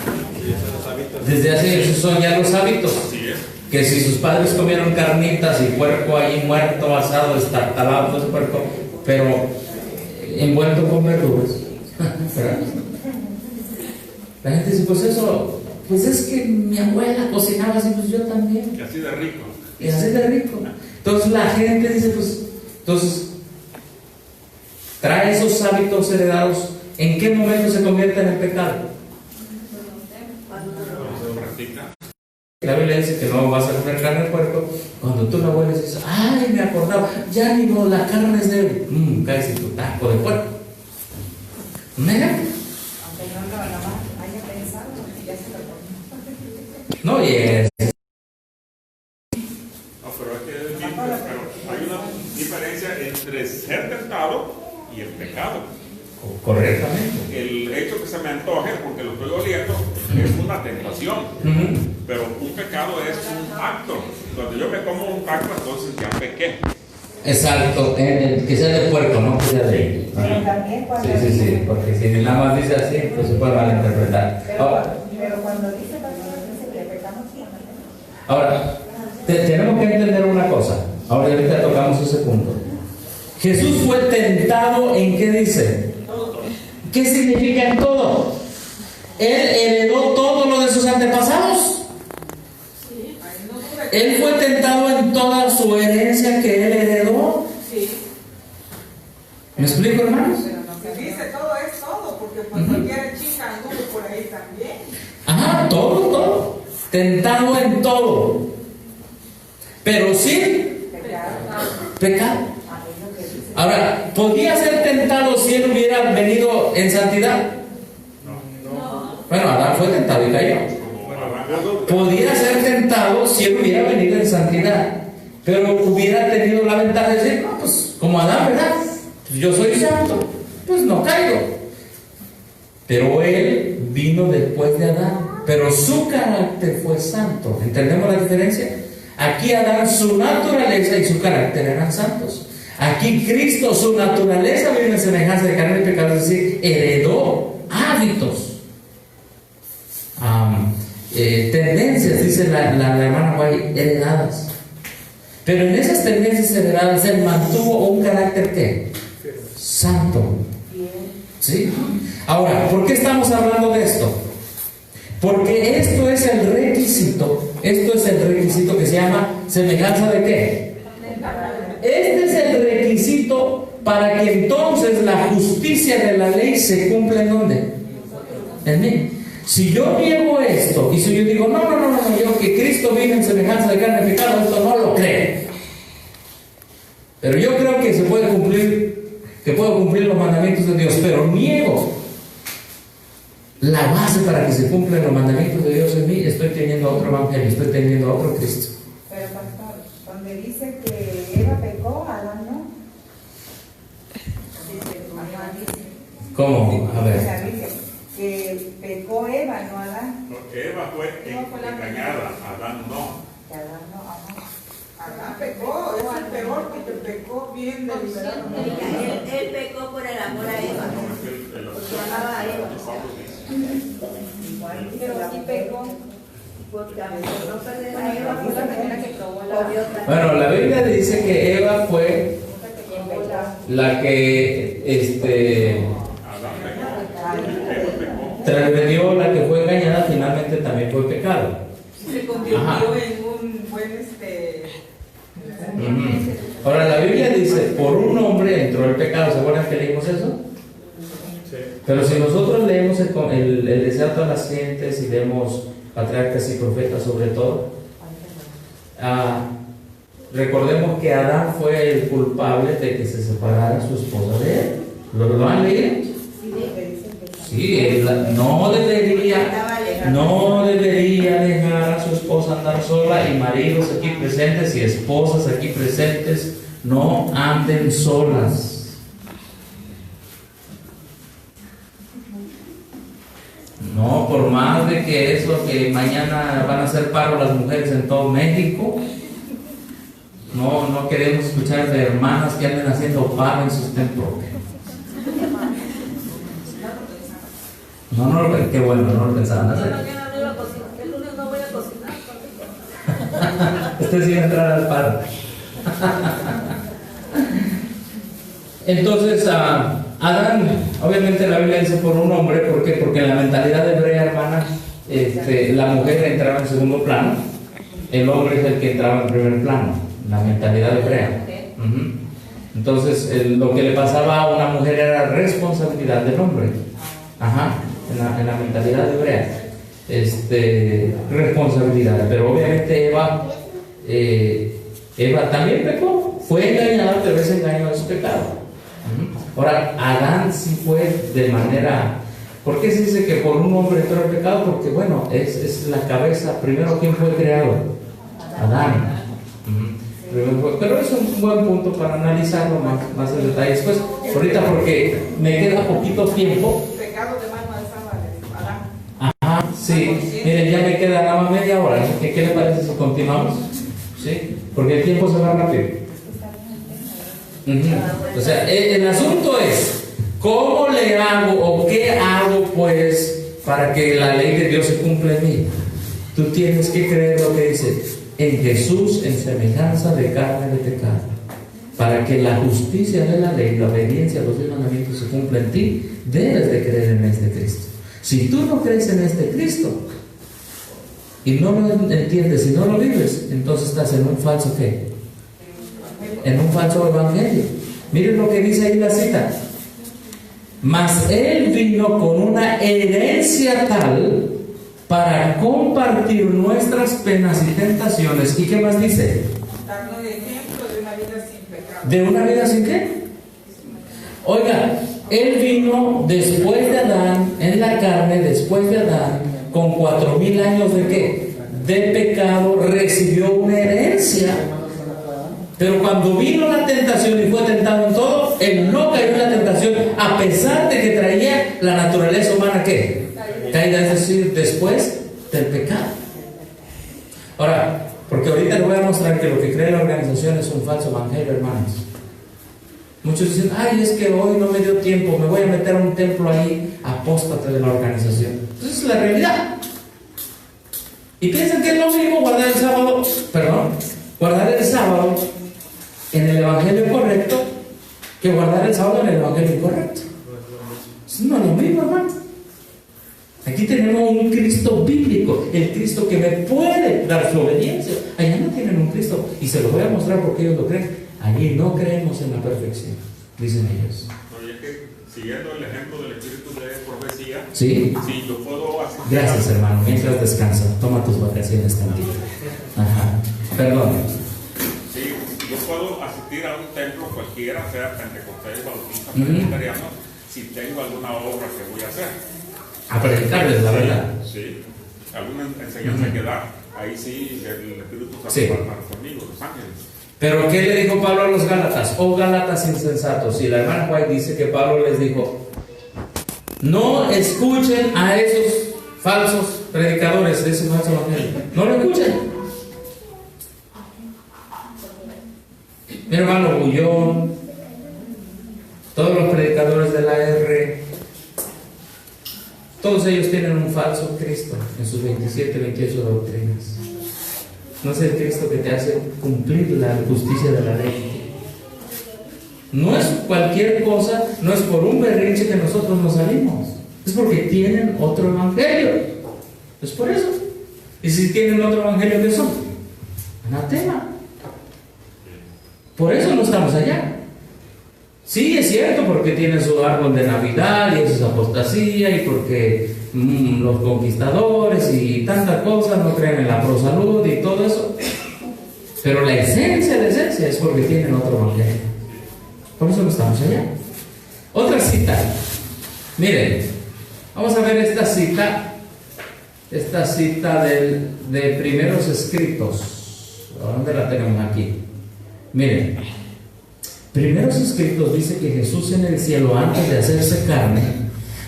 Desde hace, esos son ya los hábitos. Así es. Que si sus padres comieron carnitas y puerco ahí muerto, asado, destartalado, todo ese puerco, pero envuelto con verduras. ¿Verdad? La gente dice, pues eso, pues es que mi abuela cocinaba así, pues yo también. Y así de rico. Y así de rico. Entonces la gente dice, pues, entonces, trae esos hábitos heredados, ¿en qué momento se convierten en pecado? La Biblia dice que no vas a comer carne de puerco. Cuando tú la hueles dices, ay, me acordaba, ya ni no, la carne es débil. Caes en tu taco de puerco. Mira. Aunque no lo haya pensado, ya se lo comió. No, y es. No, pero es que hay una diferencia entre ser tentado y el pecado. Correctamente. El hecho que se me antoje porque lo estoy oliendo es una tentación, pero un pecado es un acto. Cuando yo me como un taco, entonces ya pequé. Exacto, que sea de puerco, no que sea de. Pero también cuando Sí, porque si nada más dice así, pues se puede malinterpretar. Pero cuando dice que pecamos, sí. Ahora, tenemos que entender una cosa. Ahora ahorita tocamos ese punto. Jesús fue tentado en qué dice. ¿Qué significa en todo? Él heredó todo lo de sus antepasados. Él fue tentado en toda su herencia que él heredó. ¿Me explico, hermanos? Se dice todo es todo, porque pues cualquier chica anduvo por ahí también. Ajá, todo. Tentado en todo. Pero sin pecado. Ahora, ¿podía ser tentado si él hubiera venido en santidad? No. Bueno, Adán fue tentado y cayó. Podía ser tentado si él hubiera venido en santidad, pero hubiera tenido la ventaja de decir, no, pues como Adán, ¿verdad? Pues yo soy santo, pues no caigo. Pero él vino después de Adán, pero su carácter fue santo. ¿Entendemos la diferencia? Aquí Adán, su naturaleza y su carácter eran santos. Aquí Cristo, su naturaleza vive en semejanza de carne y pecado, es decir, heredó hábitos, tendencias, dice la hermana Guay, heredadas. Pero en esas tendencias heredadas él mantuvo un carácter ¿qué? Santo. ¿Sí? Ahora, ¿por qué estamos hablando de esto? Porque esto es el requisito que se llama semejanza de ¿qué? Este es el requisito para que entonces la justicia de la ley se cumpla ¿en dónde? En mí. Si yo niego esto y si yo digo, no, yo que Cristo vive en semejanza de carne y pecado, esto no lo creo. Pero yo creo que se puede cumplir, que puedo cumplir los mandamientos de Dios, pero niego la base para que se cumplan los mandamientos de Dios en mí, estoy teniendo otro evangelio, estoy teniendo otro Cristo. Pero pastor, donde dice que Eva pecó, Adán no. ¿Cómo? A ver. O sea, dice que Eva fue engañada, Adán no. Adán pecó, es el peor porque pecó bien deliberadamente. Él pecó por el amor a Eva. Porque amaba a Eva. Pero sí pecó. Porque no perder a Eva fue la primera que probó la. Bueno, la Biblia dice que Eva fue la que transgredió, la que fue engañada, finalmente también fue pecado. Se convirtió en un buen Ahora la Biblia dice, por un hombre entró el pecado. ¿Se acuerdan que leímos eso? Sí. Pero si nosotros leemos el deseado de las gentes y leemos patriarcas y profetas sobre todo, recordemos que Adán fue el culpable de que se separara su esposa de él. ¿Lo han leído? Sí, él no debería dejar a su esposa andar sola, y maridos aquí presentes y esposas aquí presentes, no anden solas. No, por más de que eso, que mañana van a hacer paro las mujeres en todo México, no queremos escuchar de hermanas que anden haciendo paro en sustento. No, qué bueno, no lo pensaban hacer. El lunes no voy a cocinar. Usted sí va a entrar al paro. Entonces, Adán, obviamente la Biblia dice por un hombre, ¿por qué? Porque en la mentalidad hebrea, hermana, la mujer entraba en segundo plano, el hombre es el que entraba en primer plano, la mentalidad hebrea. Entonces, lo que le pasaba a una mujer era responsabilidad del hombre. En la mentalidad hebrea, responsabilidad. Pero obviamente Eva también pecó, fue engañada, pero ese engaño es pecado. Ahora, Adán sí fue de manera. ¿Por qué se dice que por un hombre entró el pecado? Porque bueno, es la cabeza. Primero, ¿quién fue creado? Adán. Pero es un buen punto para analizarlo más en detalle después. Ahorita, porque me queda poquito tiempo. Sí, miren, ya me queda nada más media hora. ¿Qué le parece si continuamos? ¿Sí? Porque el tiempo se va rápido. O sea, el asunto es, ¿cómo le hago o qué hago pues para que la ley de Dios se cumpla en mí? Tú tienes que creer lo que dice: en Jesús en semejanza de carne de pecado, para que la justicia de la ley, la obediencia a los 10 mandamientos se cumpla en ti. Debes de creer en este Cristo. Si tú no crees en este Cristo y no lo entiendes y no lo vives, entonces estás en un falso ¿qué? En un falso evangelio. Miren lo que dice ahí la cita: mas Él vino con una herencia tal para compartir nuestras penas y tentaciones. ¿Y qué más dice? Darnos ejemplo de una vida sin pecado. ¿De una vida sin qué? Oiga, Él vino después de Adán, en la carne, después de Adán, con 4000 años de qué? De pecado, recibió una herencia. Pero cuando vino la tentación y fue tentado en todo, Él no cayó en la tentación, a pesar de que traía la naturaleza humana ¿qué? Caída, es decir, después del pecado. Ahora, porque ahorita le voy a mostrar que lo que cree la organización es un falso evangelio, hermanos. Muchos dicen: ay, es que hoy no me dio tiempo, me voy a meter a un templo ahí, apóstate de la organización. Entonces es la realidad. Y piensan que es lo mismo guardar el sábado en el evangelio correcto que guardar el sábado en el evangelio incorrecto. No es lo mismo, hermano. Aquí tenemos un Cristo bíblico, el Cristo que me puede dar su obediencia. Allá no tienen un Cristo, y se lo voy a mostrar porque ellos lo creen. Allí no creemos en la perfección, dicen ellos. Oye, que siguiendo el ejemplo del espíritu de profecía, sí, yo puedo asistir. Gracias, hermano. Mientras descansa, toma tus vacaciones tantito. Perdón. Sí, yo puedo asistir a un templo cualquiera, sea pentecostés, bautista, presbiteriano, si tengo alguna obra que voy a hacer. A predicarles la verdad. Sí, alguna enseñanza que da, ahí sí el Espíritu Santo va a estar conmigo, los ángeles. Pero ¿qué le dijo Pablo a los Gálatas? Oh Gálatas insensatos. Y la hermana White dice que Pablo les dijo: no escuchen a esos falsos predicadores de ese falso evangelio. No lo escuchen. Mi hermano Bullón, todos los predicadores de la R, todos ellos tienen un falso Cristo en sus 27, 28 doctrinas. No es el Cristo que te hace cumplir la justicia de la ley. No es cualquier cosa, no es por un berrinche que nosotros nos salimos. Es porque tienen otro evangelio. Es por eso. Y si tienen otro evangelio, ¿qué son? Anatema. Por eso no estamos allá. Sí, es cierto, porque tienen su árbol de Navidad y eso es apostasía, y porque los conquistadores y tantas cosas no creen en la prosalud y todo eso. Pero la esencia es porque tienen otro evangelio. Por eso no estamos allá. Otra cita. Miren, vamos a ver esta cita de Primeros Escritos. ¿Dónde la tenemos aquí? Miren, Primeros Escritos dice que Jesús en el cielo, antes de hacerse carne,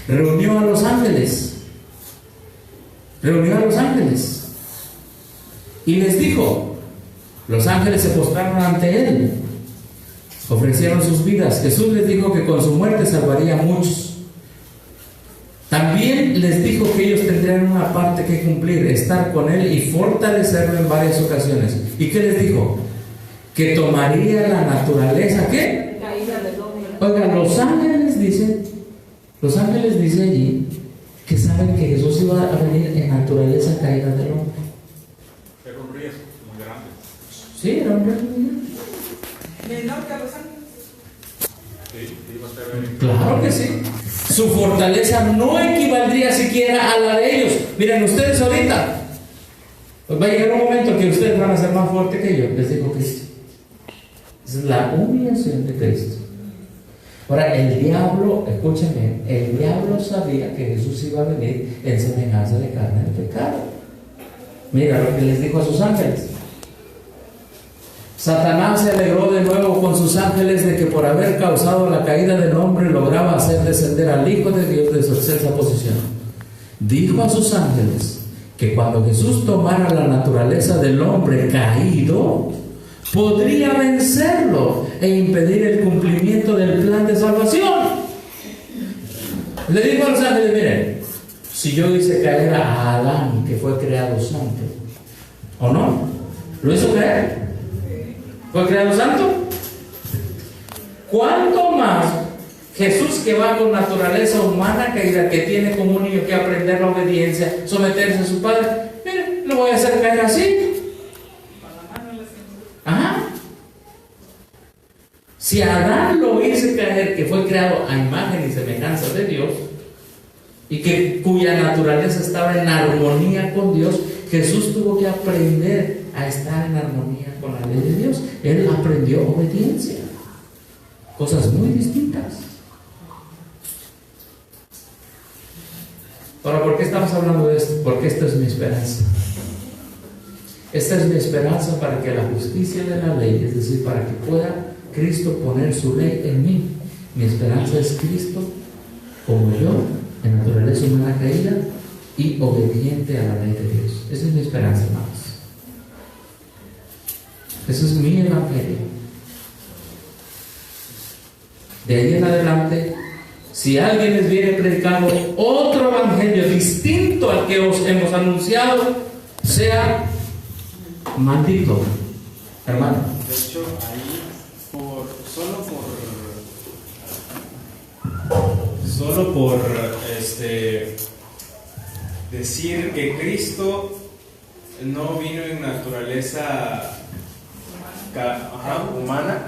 reunió a los ángeles. Y les dijo, los ángeles se postraron ante él, ofrecieron sus vidas. Jesús les dijo que con su muerte salvaría a muchos. También les dijo que ellos tendrían una parte que cumplir, estar con él y fortalecerlo en varias ocasiones. ¿Y qué les dijo? Que tomaría la naturaleza, ¿qué? Caída del hombre. Oigan, los ángeles dicen allí que saben que Jesús iba a venir en naturaleza caída del hombre. Era un riesgo muy grande. Sí, era un riesgo muy grande. Menor que los ángeles. Sí, iba a ser. Claro que sí. Su fortaleza no equivaldría siquiera a la de ellos. Miren, ustedes ahorita, pues va a llegar un momento que ustedes van a ser más fuertes que yo, les digo Cristo. Es la humillación de Cristo. Ahora, el diablo, escúchenme, el diablo sabía que Jesús iba a venir en semejanza de carne de pecado. Mira lo que les dijo a sus ángeles. Satanás se alegró de nuevo con sus ángeles de que por haber causado la caída del hombre lograba hacer descender al Hijo de Dios de su excelsa posición. Dijo a sus ángeles que cuando Jesús tomara la naturaleza del hombre caído, podría vencerlo e impedir el cumplimiento del plan de salvación. Le dijo a los ángeles, miren, si yo hice caer a Adán, que fue creado santo, ¿o no? ¿Lo hizo caer? ¿Fue creado santo? ¿Cuánto más Jesús, que va con naturaleza humana caída, que tiene como un niño que aprender la obediencia, someterse a su padre? Miren, lo voy a hacer caer así. Ajá. Si Adán lo hice caer, que fue creado a imagen y semejanza de Dios, y que cuya naturaleza estaba en armonía con Dios, Jesús tuvo que aprender a estar en armonía con la ley de Dios. Él aprendió obediencia, cosas muy distintas. Ahora, ¿por qué estamos hablando de esto? Porque esta es mi esperanza. Esta es mi esperanza para que la justicia de la ley, es decir, para que pueda Cristo poner su ley en mí. Mi esperanza es Cristo como yo, en naturaleza humana caída y obediente a la ley de Dios. Esa es mi esperanza, hermanos. Ese es mi evangelio. De ahí en adelante, si alguien les viene predicando otro evangelio distinto al que os hemos anunciado, sea maldito, hermano. De hecho, ahí, solo por decir que Cristo no vino en naturaleza humana,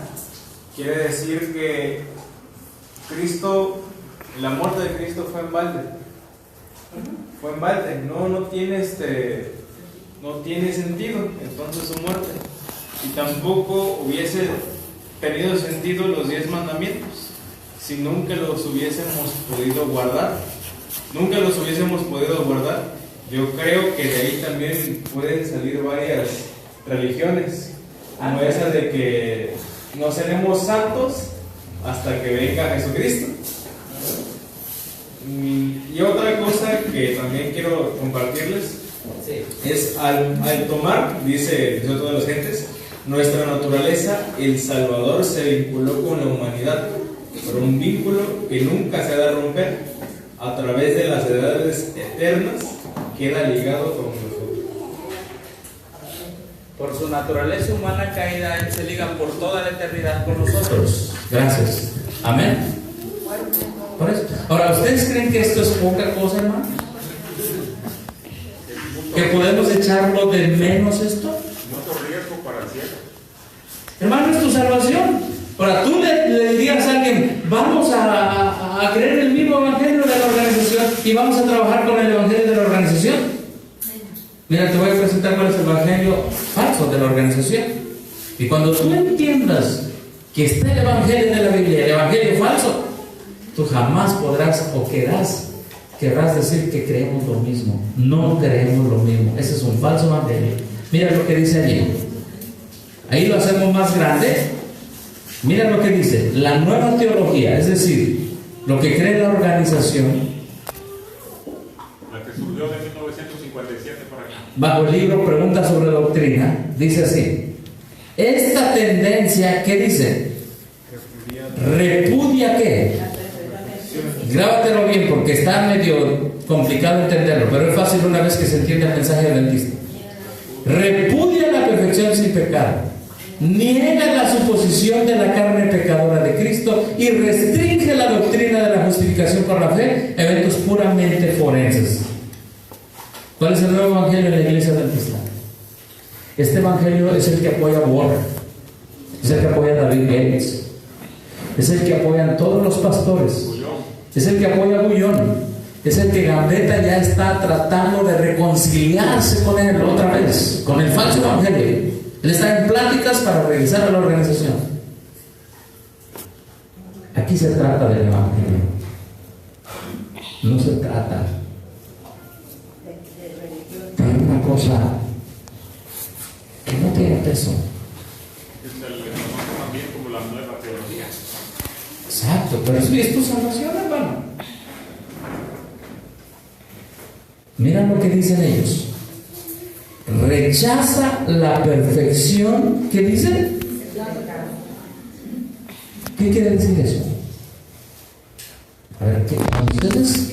quiere decir que Cristo, la muerte de Cristo fue en balde. Fue en balde, no tiene sentido entonces su muerte. Y tampoco hubiese tenido sentido los 10 mandamientos si nunca los hubiésemos podido guardar. Yo creo que de ahí también pueden salir varias religiones, como esa de que no seremos santos hasta que venga Jesucristo. Y otra cosa que también quiero compartirles es al tomar, dice Jesús a todas las gentes, nuestra naturaleza, el Salvador se vinculó con la humanidad, por un vínculo que nunca se ha de romper, a través de las edades eternas, queda ligado con nosotros. Por su naturaleza humana caída, Él se liga por toda la eternidad con nosotros. Gracias. Amén. Por eso. Ahora, ¿ustedes creen que esto es poca cosa, hermano? ¿Que podemos echarlo de menos esto? Mucho riesgo para el cielo. Hermano, es tu salvación. Ahora, tú le dirías a alguien, vamos a creer el mismo evangelio de la organización y vamos a trabajar con el evangelio de la organización. Mira, te voy a presentar cuál es el evangelio falso de la organización. Y cuando tú entiendas que está el evangelio de la Biblia, el evangelio falso, tú jamás podrás o querrás decir que creemos lo mismo. No creemos lo mismo. Ese es un falso evangelio. Mira lo que dice allí. Ahí lo hacemos más grande. Mira lo que dice. La nueva teología, es decir, lo que cree la organización, La que surgió de 1957 por acá. bajo el libro Preguntas sobre Doctrina, dice así: esta tendencia, ¿qué dice? ¿Repudia qué? Grábatelo bien porque está medio complicado entenderlo, pero es fácil una vez que se entiende el mensaje adventista. Repudia la perfección sin pecado, niega la suposición de la carne pecadora de Cristo y restringe la doctrina de la justificación por la fe a eventos puramente forenses. ¿Cuál es el nuevo evangelio en la iglesia adventista? Este evangelio es el que apoya a Warren, es el que apoya a David Gates, es el que apoyan todos los pastores, es el que apoya a Bullón, es el que Gambetta ya está tratando de reconciliarse con él otra vez, con el falso evangelio. Él está en pláticas para regresar a la organización. Aquí se trata del evangelio, no se trata de una cosa que no tiene peso. Es el que conocemos también como la nueva teología. Exacto, pero eso es tu salvación, hermano. Mira lo que dicen ellos. Rechaza la perfección. ¿Qué dicen? ¿Qué quiere decir eso? A ver, ¿qué? ¿Ustedes?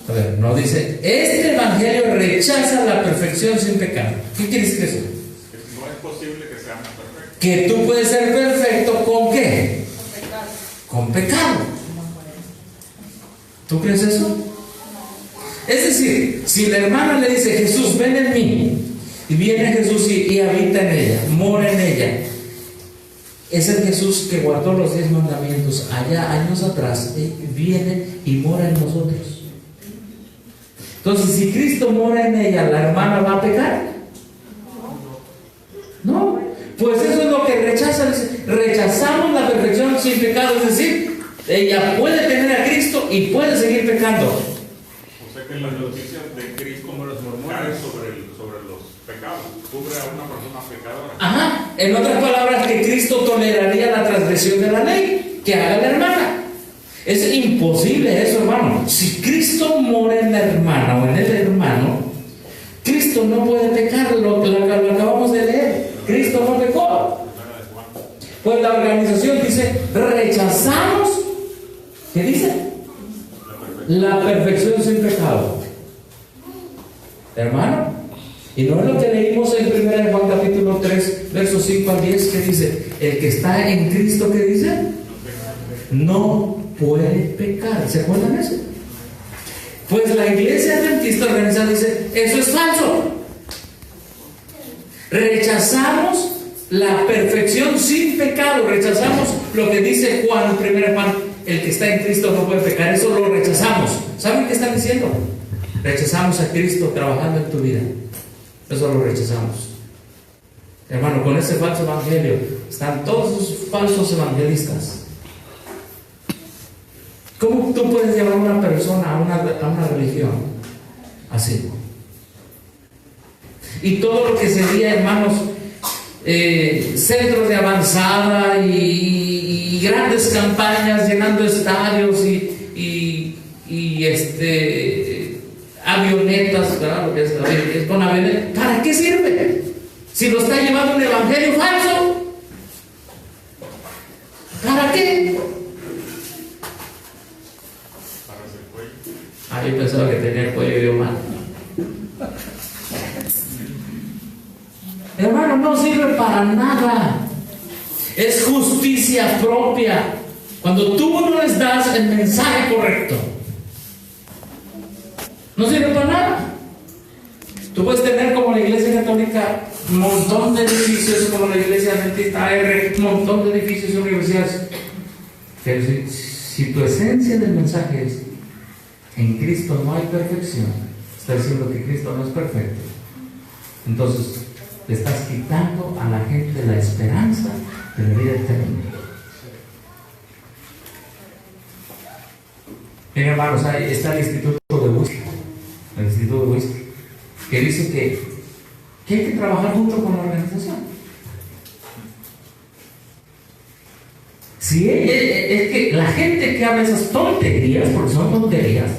A ver, no dice, este evangelio rechaza la perfección sin pecado. ¿Qué quiere decir eso? No es posible que seamos perfectos. Que tú puedes ser perfecto ¿con qué? Con pecado. ¿Tú crees eso? Es decir, si la hermana le dice, Jesús, ven en mí, y viene Jesús y habita en ella, mora en ella, es el Jesús que guardó los 10 mandamientos allá años atrás, viene y mora en nosotros. Entonces, si Cristo mora en ella, ¿la hermana va a pecar? No. Pues eso es lo que rechaza. Rechazamos la perfección sin pecado, es decir, ella puede tener a Cristo y puede seguir pecando. O sea que las noticias de Cristo como los mormones sobre los pecados, cubre a una persona pecadora. Ajá. En otras palabras, que Cristo toleraría la transgresión de la ley que haga la hermana. Es imposible eso, hermano. Si Cristo mora en la hermana o en el hermano, Cristo no puede pecar. Lo acabamos de leer. Cristo no pecó. Pues la organización dice, rechazamos, ¿qué dice? La perfección sin pecado. Hermano, y no es lo que leímos en 1 Juan capítulo 3, versos 5 al 10, que dice, el que está en Cristo, ¿qué dice? No puede pecar. ¿Se acuerdan de eso? Pues la iglesia adventista organizada dice, eso es falso. Rechazamos la perfección sin pecado. Rechazamos lo que dice Juan, 1 Juan, el que está en Cristo no puede pecar. Eso lo rechazamos. ¿Saben qué están diciendo? Rechazamos a Cristo trabajando en tu vida. Eso lo rechazamos. Hermano, con ese falso evangelio están todos esos falsos evangelistas. ¿Cómo tú puedes llevar a una persona a una religión así? Y todo lo que sería, hermanos, centros de avanzada y grandes campañas llenando estadios y entiendas, ¿verdad? Lo que es con ABN, ¿para qué sirve? Si lo está llevando un evangelio falso, ¿para qué? Ah, yo pensaba que tenía el cuello yo mal. Hermano, no sirve para nada. Es justicia propia. Cuando tú no les das el mensaje correcto, no sirve para nada. Tú puedes tener como la iglesia católica un montón de edificios, como la iglesia adventista AR, un montón de edificios y universidades. Pero si tu esencia del mensaje es en Cristo no hay perfección, está diciendo que Cristo no es perfecto, entonces le estás quitando a la gente la esperanza de la vida eterna. Miren, hermanos, ahí está el Instituto de Whisky, que dice que hay que trabajar junto con la organización. Si es que la gente que habla esas tonterías, porque son tonterías,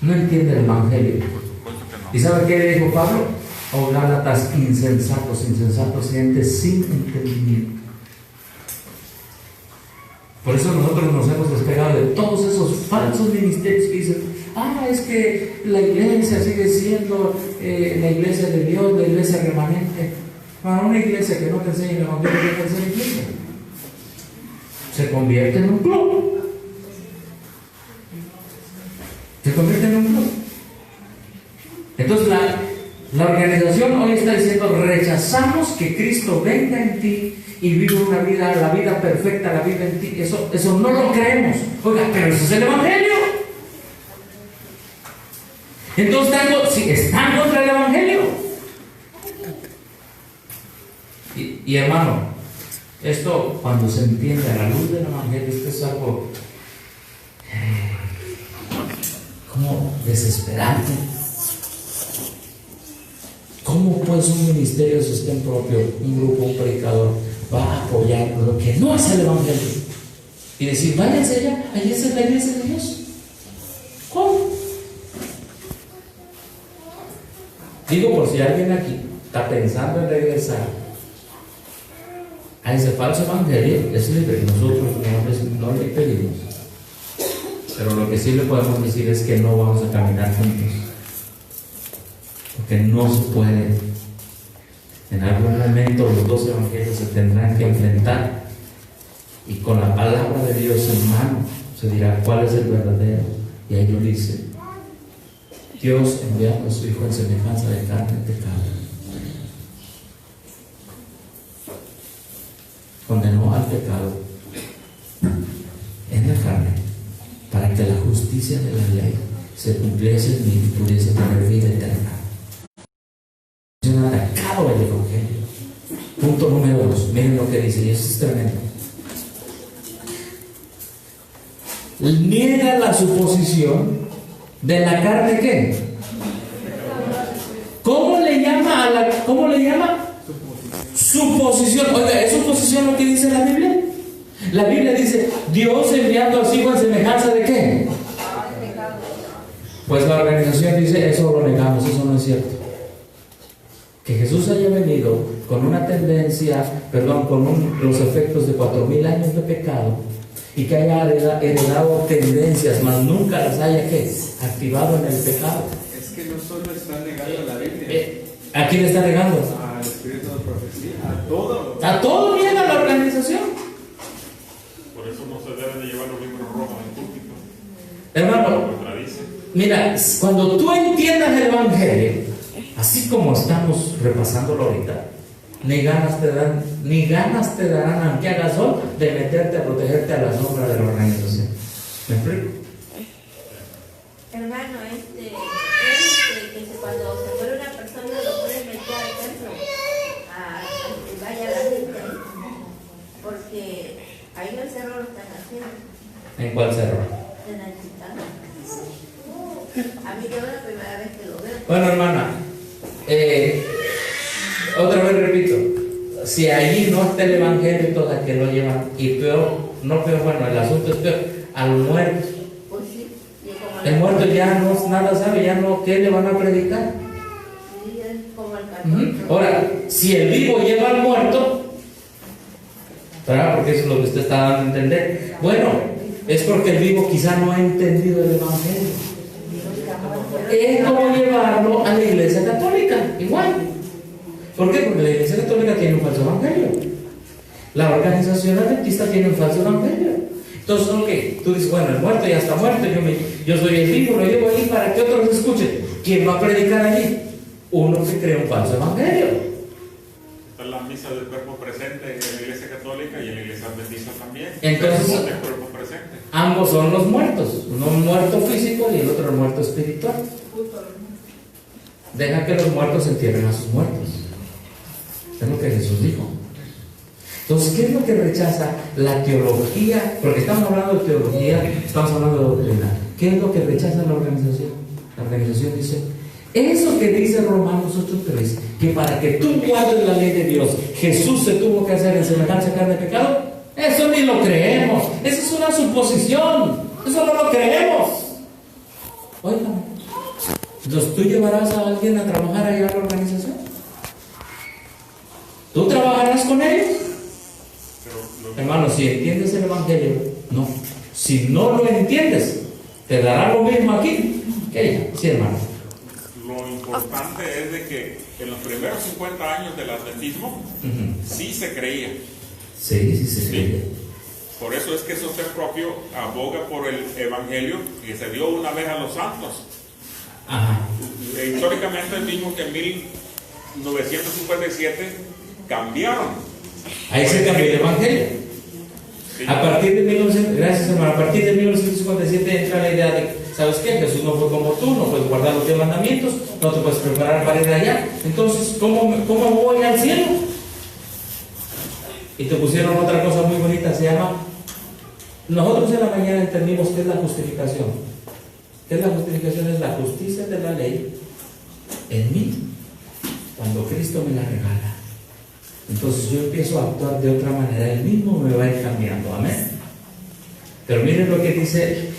no entiende el evangelio. ¿Y sabe qué dijo Pablo? Oh, Gálatas, insensatos, gente sin entendimiento. Por eso nosotros nos hemos despegado de todos esos falsos ministerios que dicen: ah, es que la iglesia sigue siendo la iglesia de Dios, la iglesia remanente. Para una iglesia que no te enseña el evangelio, ¿qué te enseña la iglesia? Se convierte en un club. Se convierte en un club. Entonces la organización hoy está diciendo: rechazamos que Cristo venga en ti y vive una vida, la vida perfecta, la vida en ti. Eso no lo creemos. Oiga, pero eso es el evangelio. Entonces si están contra el evangelio. Y hermano, esto cuando se entiende a la luz del evangelio, esto es algo como desesperante. ¿Cómo pues un ministerio de sostén propio, un grupo, un predicador, va a apoyar lo que no es el evangelio? Y decir: váyanse allá, allá es la iglesia de Dios. ¿Cómo? Digo, por si alguien aquí está pensando en regresar a ese falso evangelio, es libre. Nosotros no le pedimos. Pero lo que sí le podemos decir es que no vamos a caminar juntos. Porque no se puede. En algún momento los dos evangelios se tendrán que enfrentar, y con la palabra de Dios en mano se dirá cuál es el verdadero. Y ahí lo dice: Dios, enviando a su Hijo en semejanza de carne y pecado, condenó al pecado en la carne para que la justicia de la ley se cumpliese en mí y pudiese tener vida eterna. Atacado el evangelio. Punto número 2, miren lo que dice, y eso es tremendo. Niega la suposición de la carne. ¿Qué? ¿Cómo le llama? Suposición. Oiga, ¿es suposición lo que dice la Biblia? La Biblia dice: Dios enviando a su Hijo en semejanza de ¿qué? Pues la organización dice: eso lo negamos, eso no es cierto. Que Jesús haya venido con una tendencia, con los efectos de 4,000 años de pecado, y que haya heredado tendencias, mas nunca las haya activado en el pecado. Es que no solo está negando la Biblia. ¿A quién está negando? Al espíritu de profecía, a todo. A todo niega la organización. Por eso no se deben de llevar los libros rojos en público. Hermano, mira, cuando tú entiendas el evangelio, así como estamos repasándolo ahorita, ni ganas te darán, aunque hagas sol, de meterte a protegerte a la sombra de la organización. ¿Me explico? Hermano, que cuando se muere una persona lo pueden meter al templo a que vaya la gente, porque ahí en el cerro lo están haciendo. ¿En cuál cerro? En la Chitana. A mí yo es la primera vez que lo veo. Bueno, hermana, otra vez repito, si allí no está el evangelio, todas que lo llevan, y peor, el asunto es peor, al muerto. Pues sí, y como El muerto ya no nada sabe, ya no, ¿qué le van a predicar? Sí, es como el católico. Ahora, si el vivo lleva al muerto, ¿verdad? Porque eso es lo que usted está dando a entender. Bueno, es porque el vivo quizá no ha entendido el Evangelio. Es como llevarlo a la Iglesia Católica, igual. ¿Por qué? Porque la Iglesia Católica tiene un falso Evangelio. La organización adventista tiene un falso Evangelio. Entonces, ok, tú dices, bueno, el muerto ya está muerto, yo soy el vivo, lo llevo ahí para que otros escuchen. ¿Quién va a predicar allí? Uno que crea un falso Evangelio. Está la misa del cuerpo presente en la Iglesia Católica y en la Iglesia Adventista también. Entonces, el cuerpo presente. Ambos son los muertos, uno un muerto físico y el otro el muerto espiritual. Deja que los muertos entierren a sus muertos. Es lo que Jesús dijo. Entonces, ¿qué es lo que rechaza la teología? Porque estamos hablando de teología, estamos hablando de doctrina. ¿Qué es lo que rechaza la organización? La organización dice, eso que dice Romanos 8:3, que para que tú guardes la ley de Dios, Jesús se tuvo que hacer en semejanza carne de pecado. Eso ni lo creemos. Esa es una suposición. Eso no lo creemos. Oiga, entonces tú llevarás a alguien a trabajar allá a la organización. ¿Tú trabajarás con ellos? Hermano, si entiendes el Evangelio, no. Si no lo entiendes, te dará lo mismo aquí que ella. Sí, hermano. Lo importante es de que en los primeros 50 años del adventismo, sí se creía. Sí, se creía. Por eso es que Sostén Propio aboga por el Evangelio que se dio una vez a los santos. Ajá. Históricamente es mismo que en 1957 cambiaron. Ahí se cambió el Evangelio. Sí. A partir de 1957 entra la idea de, ¿sabes qué? Jesús no fue como tú, no puedes guardar los 10 mandamientos, no te puedes preparar para ir allá. Entonces, ¿cómo voy al cielo? Y te pusieron otra cosa muy bonita, se llama, nosotros en la mañana entendimos qué es la justificación. ¿Qué es la justificación? Es la justicia de la ley en mí, cuando Cristo me la regala. Entonces yo empiezo a actuar de otra manera, Él mismo me va a ir cambiando, amén. Pero miren lo que dicen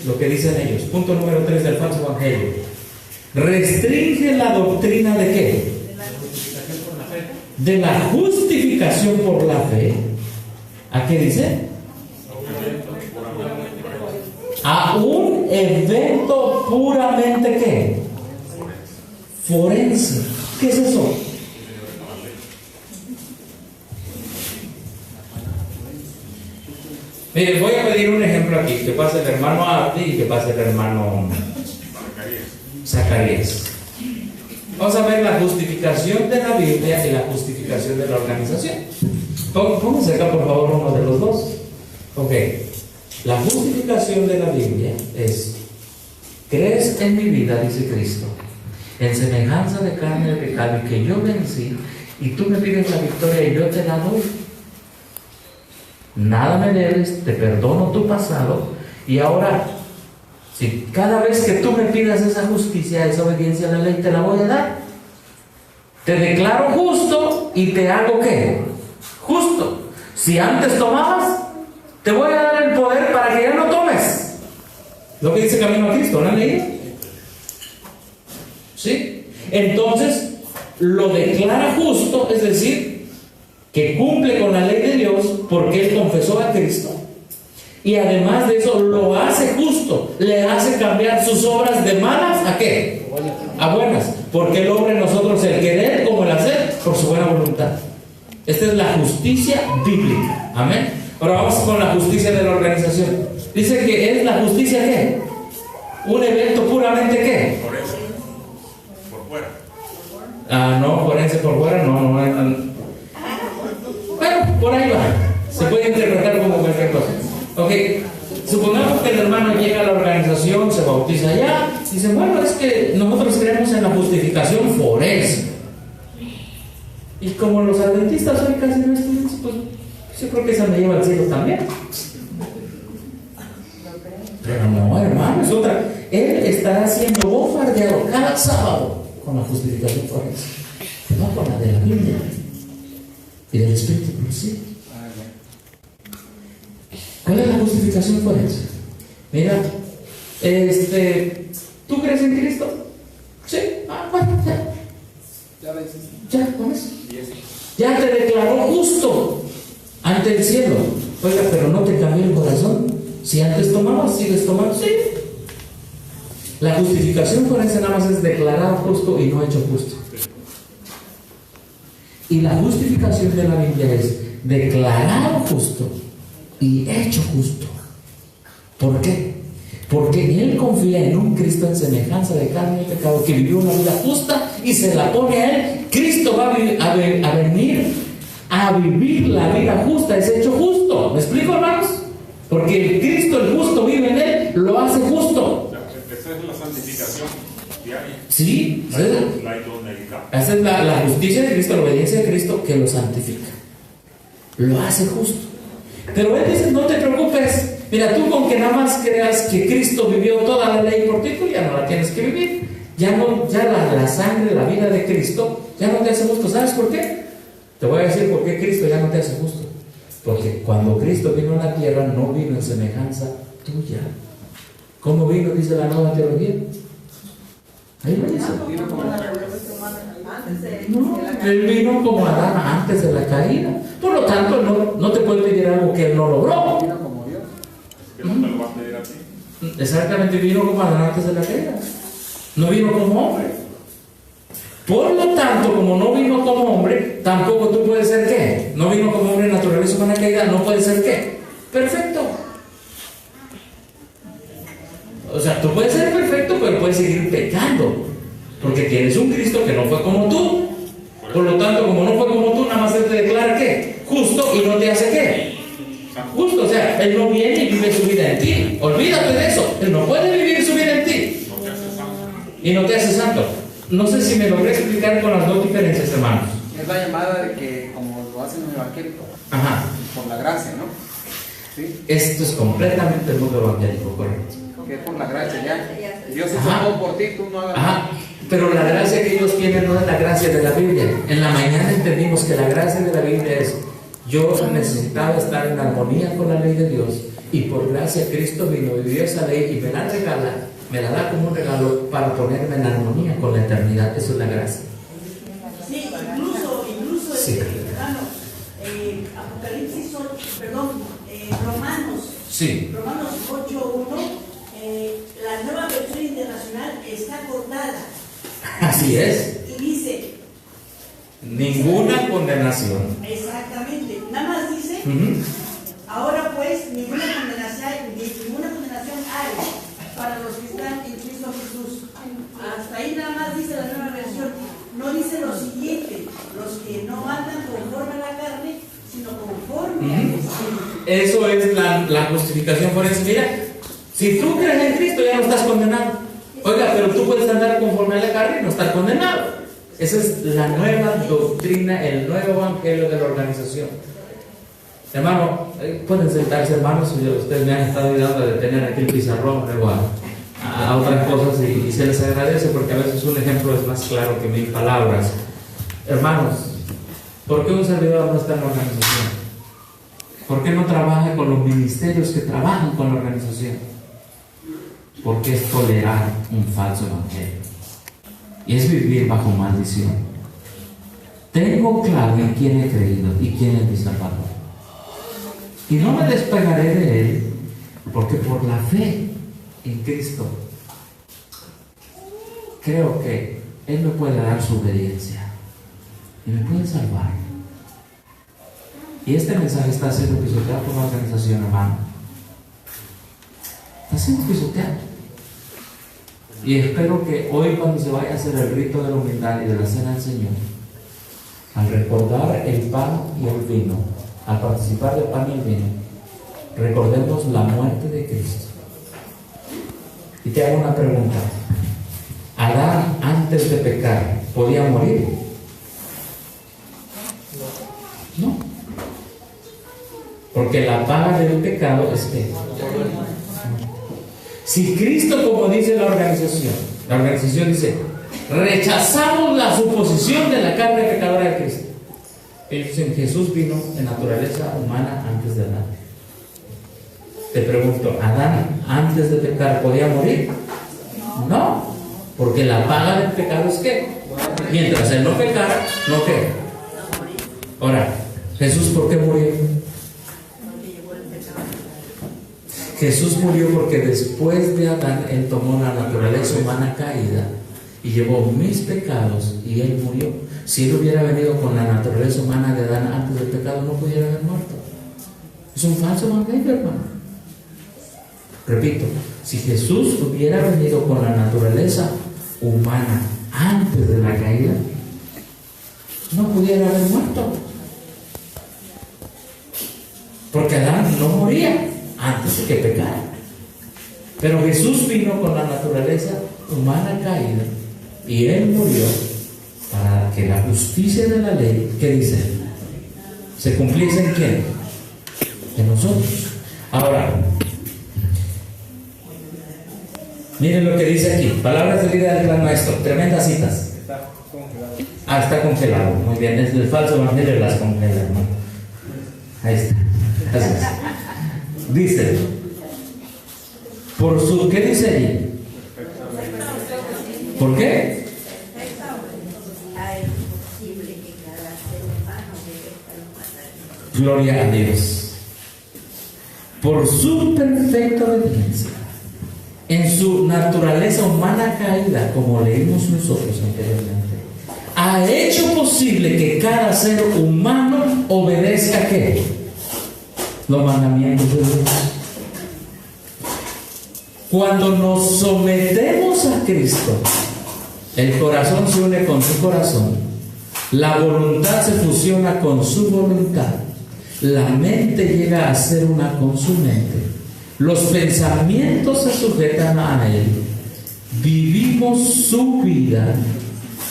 ellos. Punto número 3 del falso evangelio. Restringe la doctrina de ¿qué? De la justificación por la fe. ¿A qué dice? A un evento puramente ¿qué? Forense. ¿Qué es eso? Miren, voy a pedir un ejemplo aquí, que pase el hermano Abdi y que pase el hermano Zacarías. Vamos a ver la justificación de la Biblia y la justificación de la organización. Pónganse acá por favor uno de los dos. Ok, la justificación de la Biblia es: crees en mi vida, dice Cristo, en semejanza de carne de pecado, y que yo vencí, y tú me pides la victoria y yo te la doy. Nada me debes, te perdono tu pasado, y ahora, si cada vez que tú me pidas esa justicia, esa obediencia a la ley, te la voy a dar. Te declaro justo y te hago ¿qué? Justo. Si antes tomabas, te voy a dar el poder para que ya no tomes. Lo que dice Camino a Cristo, ¿no han leído? ¿Sí? Entonces, lo declara justo, es decir, que cumple con la ley de Dios porque Él confesó a Cristo, y además de eso lo hace justo, le hace cambiar sus obras de malas ¿a qué? A buenas, porque Él obra en nosotros el querer como el hacer por su buena voluntad. Esta es la justicia bíblica, amén. Ahora vamos con la justicia de la organización. Dice que es la justicia ¿qué? Un evento puramente ¿qué? Forense, por fuera. No, forense por fuera, no. Bueno, por ahí va. Se puede interpretar como cualquier cosa. Ok, supongamos que el hermano llega a la organización, se bautiza allá, y dice, bueno, es que nosotros creemos en la justificación forense. Y como los adventistas hoy casi no estudian, pues yo creo que esa me lleva al cielo también. Pero no, hermano, es otra. Él estará siendo bombardeado cada sábado con la justificación forense, no con la de la Biblia y del Espíritu Santo. ¿Cuál es la justificación forense? Mira, ¿Tú crees en Cristo? Sí. Bueno, ya. Ya, con eso. Ya te declaró justo ante el cielo. Oiga, pero no te cambió el corazón. Si antes tomabas, sigues tomando. Sí. La justificación forense nada más es declarado justo y no hecho justo. Y la justificación de la Biblia es declarado justo y hecho justo. ¿Por qué? Porque él confía en un Cristo en semejanza de carne y pecado, que vivió una vida justa y se la pone a él. Cristo va a venir a vivir la vida justa, es hecho justo. ¿Me explico, hermanos? Porque el Cristo, el justo, vive en él, lo hace justo. Esa es la santificación diaria. Sí, esa es la justicia de Cristo, la obediencia de Cristo que lo santifica, lo hace justo. Pero él dice: no te preocupes, mira, tú con que nada más creas que Cristo vivió toda la ley por ti, tú ya no la tienes que vivir. Ya la sangre, la vida de Cristo ya no te hace justo. ¿Sabes por qué? Te voy a decir por qué Cristo ya no te hace justo. Porque cuando Cristo vino a la tierra, no vino en semejanza tuya. ¿Cómo vino? Dice la Nueva Teología. Ahí lo dice. No, él vino como Adán antes de la caída. Por lo tanto, no te puede pedir algo que él no logró. Vino como Dios. Así que no te lo va a pedir a ti. Exactamente, vino como Adán antes de la caída. No vino como hombre. Por lo tanto, como no vino como hombre, tampoco tú puedes ser ¿qué? No vino como hombre en naturaleza humana caída, no puede ser ¿qué? Perfecto. O sea, tú puedes ser perfecto, pero puedes seguir pecando. Porque tienes un Cristo que no fue como tú. Por lo tanto, como no fue como tú, nada más Él te declara ¿qué? Justo y no te hace ¿qué? Justo. O sea, Él no viene y vive su vida en ti. Olvídate de eso. Él no puede vivir su vida en ti. Y no te hace santo. No sé si me logré explicar con las dos diferencias, hermanos. Es la llamada de que, como lo hacen en el evangélico, ajá, por la gracia, ¿no? ¿Sí? Esto es completamente el mundo evangélico, correcto. Que es por la gracia, ya. Dios hizo todo por ti, tú no hagas nada. Pero la gracia que ellos tienen no es la gracia de la Biblia. En la mañana entendimos que la gracia de la Biblia es: yo necesitaba estar en armonía con la ley de Dios, y por gracia Cristo vino, vivió esa ley y me la da como un regalo para ponerme en armonía con la eternidad. Eso es la gracia. Sí, incluso sí. Hermano, Apocalipsis 8, Romanos, sí. Romanos 8:1, la nueva versión internacional está cortada. Así es. Y dice: ninguna condenación. Exactamente. Nada más dice: ahora pues ninguna condenación hay para los que están en Cristo Jesús. Hasta ahí nada más dice la nueva versión. No dice lo siguiente: los que no andan conforme a la carne, sino conforme al Espíritu. Eso es la justificación forense. Mira, si tú crees en Cristo ya no estás condenado. Oiga, pero tú puedes andar conforme a la carne y no estar condenado. Esa es la nueva doctrina, el nuevo evangelio de la organización. Hermano, pueden sentarse, hermanos. Ustedes me han estado ayudando a detener aquí el pizarrón, luego a otras cosas, y se les agradece, porque a veces un ejemplo es más claro que 1000 palabras. Hermanos, ¿por qué un servidor no está en la organización? ¿Por qué no trabaja con los ministerios que trabajan con la organización? Porque es tolerar un falso evangelio y es vivir bajo maldición. Tengo claro en quién he creído y quién es mi Salvador, y no me despegaré de Él, porque por la fe en Cristo creo que Él me puede dar su obediencia y me puede salvar. Y este mensaje está siendo pisoteado por la organización, hermano. Está siendo pisoteado. Y espero que hoy, cuando se vaya a hacer el rito de la humildad y de la cena del Señor, al recordar el pan y el vino, al participar del pan y el vino, recordemos la muerte de Cristo. Y te hago una pregunta: ¿Adán antes de pecar podía morir? No. Porque la paga del pecado es que, si Cristo, como dice la organización dice: rechazamos la suposición de la carne pecadora de Cristo. Ellos dicen: Jesús vino en naturaleza humana antes de Adán. Te pregunto: ¿Adán antes de pecar podía morir? No, porque la paga del pecado es ¿qué? Mientras él no pecara, ¿no qué? Ahora, Jesús, ¿por qué murió? Jesús murió porque después de Adán, él tomó la naturaleza humana caída y llevó mis pecados y él murió. Si él hubiera venido con la naturaleza humana de Adán antes del pecado, no pudiera haber muerto. Es un falso evangelio, hermano. Repito, si Jesús hubiera venido con la naturaleza humana antes de la caída, no pudiera haber muerto. Porque Adán no moría antes de que pecara. Pero Jesús vino con la naturaleza humana caída y él murió para que la justicia de la ley, ¿qué dice? ¿Se cumpliese en quién? En nosotros. Ahora, miren lo que dice aquí, palabras de vida del gran maestro, tremendas citas. Está congelado, muy bien, es el falso evangelio de las congela, hermano. Ahí está. Gracias. Dice, por su, ¿qué dice ahí? ¿Por qué? Gloria a Dios. Por su perfecta obediencia, en su naturaleza humana caída, como leímos nosotros anteriormente, ha hecho posible que cada ser humano obedezca ¿qué? Los mandamientos de Dios. Cuando nos sometemos a Cristo, el corazón se une con su corazón, la voluntad se fusiona con su voluntad, la mente llega a ser una con su mente, los pensamientos se sujetan a Él, vivimos su vida.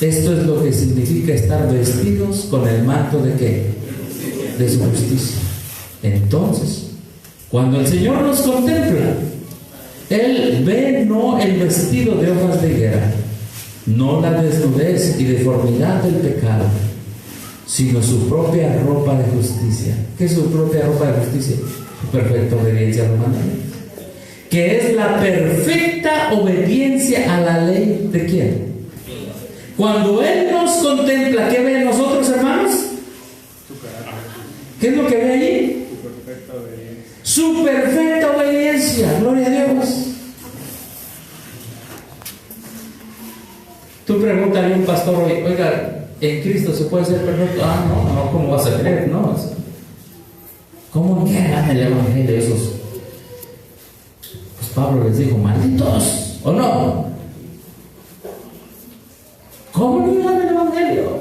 Esto es lo que significa estar vestidos con el manto de ¿qué? De su justicia. Entonces, cuando el Señor nos contempla, Él ve no el vestido de hojas de higuera, no la desnudez y deformidad del pecado, sino su propia ropa de justicia. ¿Qué es su propia ropa de justicia? Su perfecta obediencia a los mandamientos. Que es la perfecta obediencia a la ley ¿de quién? Cuando Él nos contempla, ¿qué ve en nosotros, hermanos? ¿Qué es lo que ve allí? Su perfecta obediencia. Gloria a Dios. Tú pregúntale a un pastor hoy, oiga, ¿en Cristo se puede ser perfecto? Ah, no, ¿cómo vas a creer? No. ¿Cómo niegan el evangelio esos? Pues Pablo les dijo, malditos, ¿o no? ¿Cómo niegan el evangelio?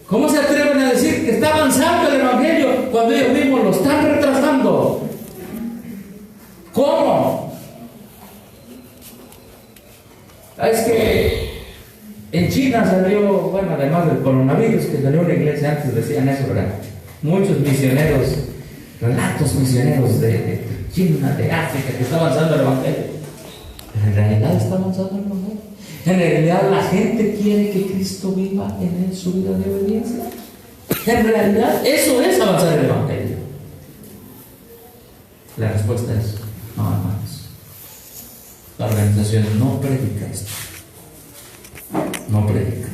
¿Cómo se atreven a decir que está avanzando el evangelio cuando ellos mismos lo están retrasando? ¿Cómo? Es que en China salió, bueno, además del coronavirus, que salió una iglesia antes, decían eso, ¿verdad? Muchos misioneros, relatos misioneros de China, de África, que está avanzando el evangelio. Pero en realidad está avanzando el evangelio. En realidad la gente quiere que Cristo viva en él su vida de obediencia. En realidad eso es avanzar el evangelio. La respuesta es no, hermanos. La organización no predica esto. No predica.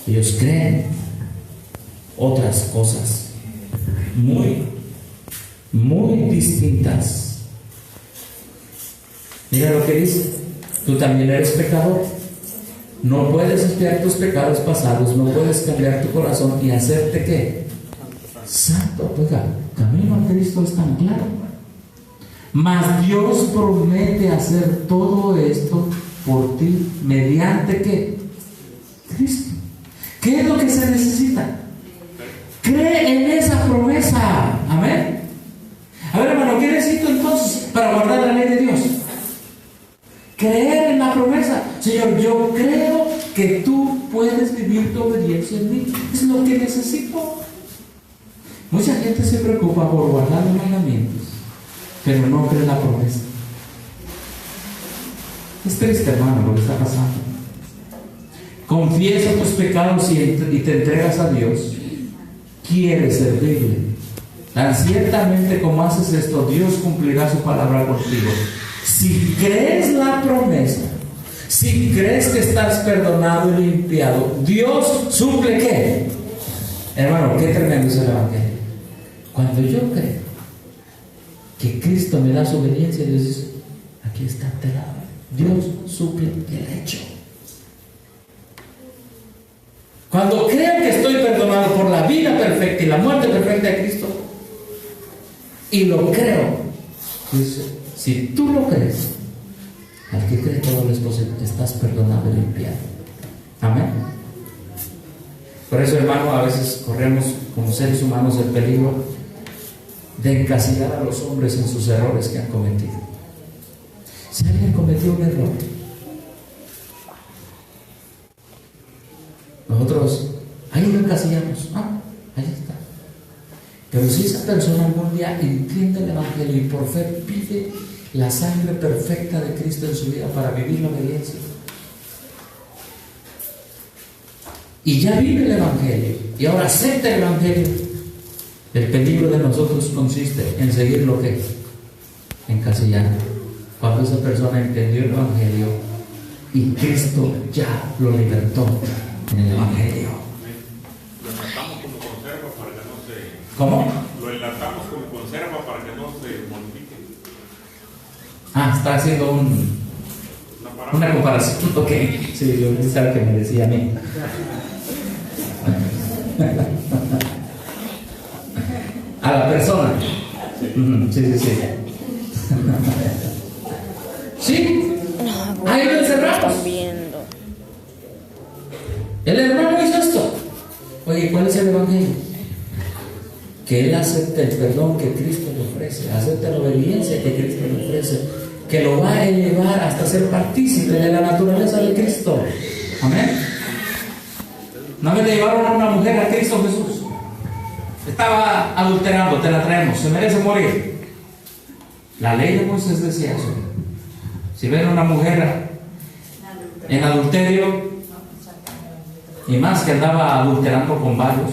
Ellos creen otras cosas muy distintas. Mira lo que dice. Tú también eres pecador. No puedes expiar tus pecados pasados, no puedes cambiar tu corazón y hacerte ¿qué? Santo. Oiga, camino a Cristo es tan claro. Mas Dios promete hacer todo esto por ti mediante ¿qué? Cristo. ¿Qué es lo que se necesita? Cree en esa promesa. Amén. A ver, hermano, ¿qué necesito entonces para guardar la ley de Dios? Creer en la promesa. Señor, yo creo que tú puedes vivir tu obediencia en mí. Es lo que necesito. Mucha gente se preocupa por guardar los mandamientos, pero no cree en la promesa. Es triste, hermano, lo que está pasando. Confiesa tus pecados y te entregas a Dios. Quieres servirle, Tan ciertamente como haces esto, Dios cumplirá su palabra contigo. Si crees la promesa, si crees que estás perdonado y limpiado, Dios suple ¿qué? Hermano, qué tremendo es el Evangelio. Cuando yo creo que Cristo me da su obediencia, Dios dice, aquí está ante la hora. Dios suple el hecho. Cuando creo que estoy perdonado por la vida perfecta y la muerte perfecta de Cristo, y lo creo, dice, si tú lo crees, al que cree todo lo es posible, estás perdonado y limpiado. Amén. Por eso, hermano, a veces corremos como seres humanos el peligro de encasillar a los hombres en sus errores que han cometido. Si alguien cometió un error, nosotros ahí lo encasillamos. Ahí está. Pero si esa persona algún día entiende el Evangelio y por fe pide la sangre perfecta de Cristo en su vida para vivir la obediencia, y ya vive el Evangelio y ahora acepta el Evangelio, el peligro de nosotros consiste en seguir lo que encasillando. Cuando esa persona entendió el Evangelio y Cristo ya lo libertó en el Evangelio. Lo enlatamos como conserva para que no se... ¿Cómo? Lo enlatamos como conserva para que no se modifique. Está haciendo una comparación. Ok, sí, yo pensaba que me decía a mí. A la persona. Sí. Sí, ahí lo encerramos. El hermano hizo esto. Oye, ¿cuál es el Evangelio? Que él acepte el perdón que Cristo le ofrece, acepte la obediencia que Cristo le ofrece, que lo va a elevar hasta ser partícipe de la naturaleza de Cristo. Amén. No me le llevaron a una mujer a Cristo Jesús. Estaba adulterando, te la traemos, se merece morir. La ley de Moisés decía eso. Si ven a una mujer en adulterio, y más que andaba adulterando con varios,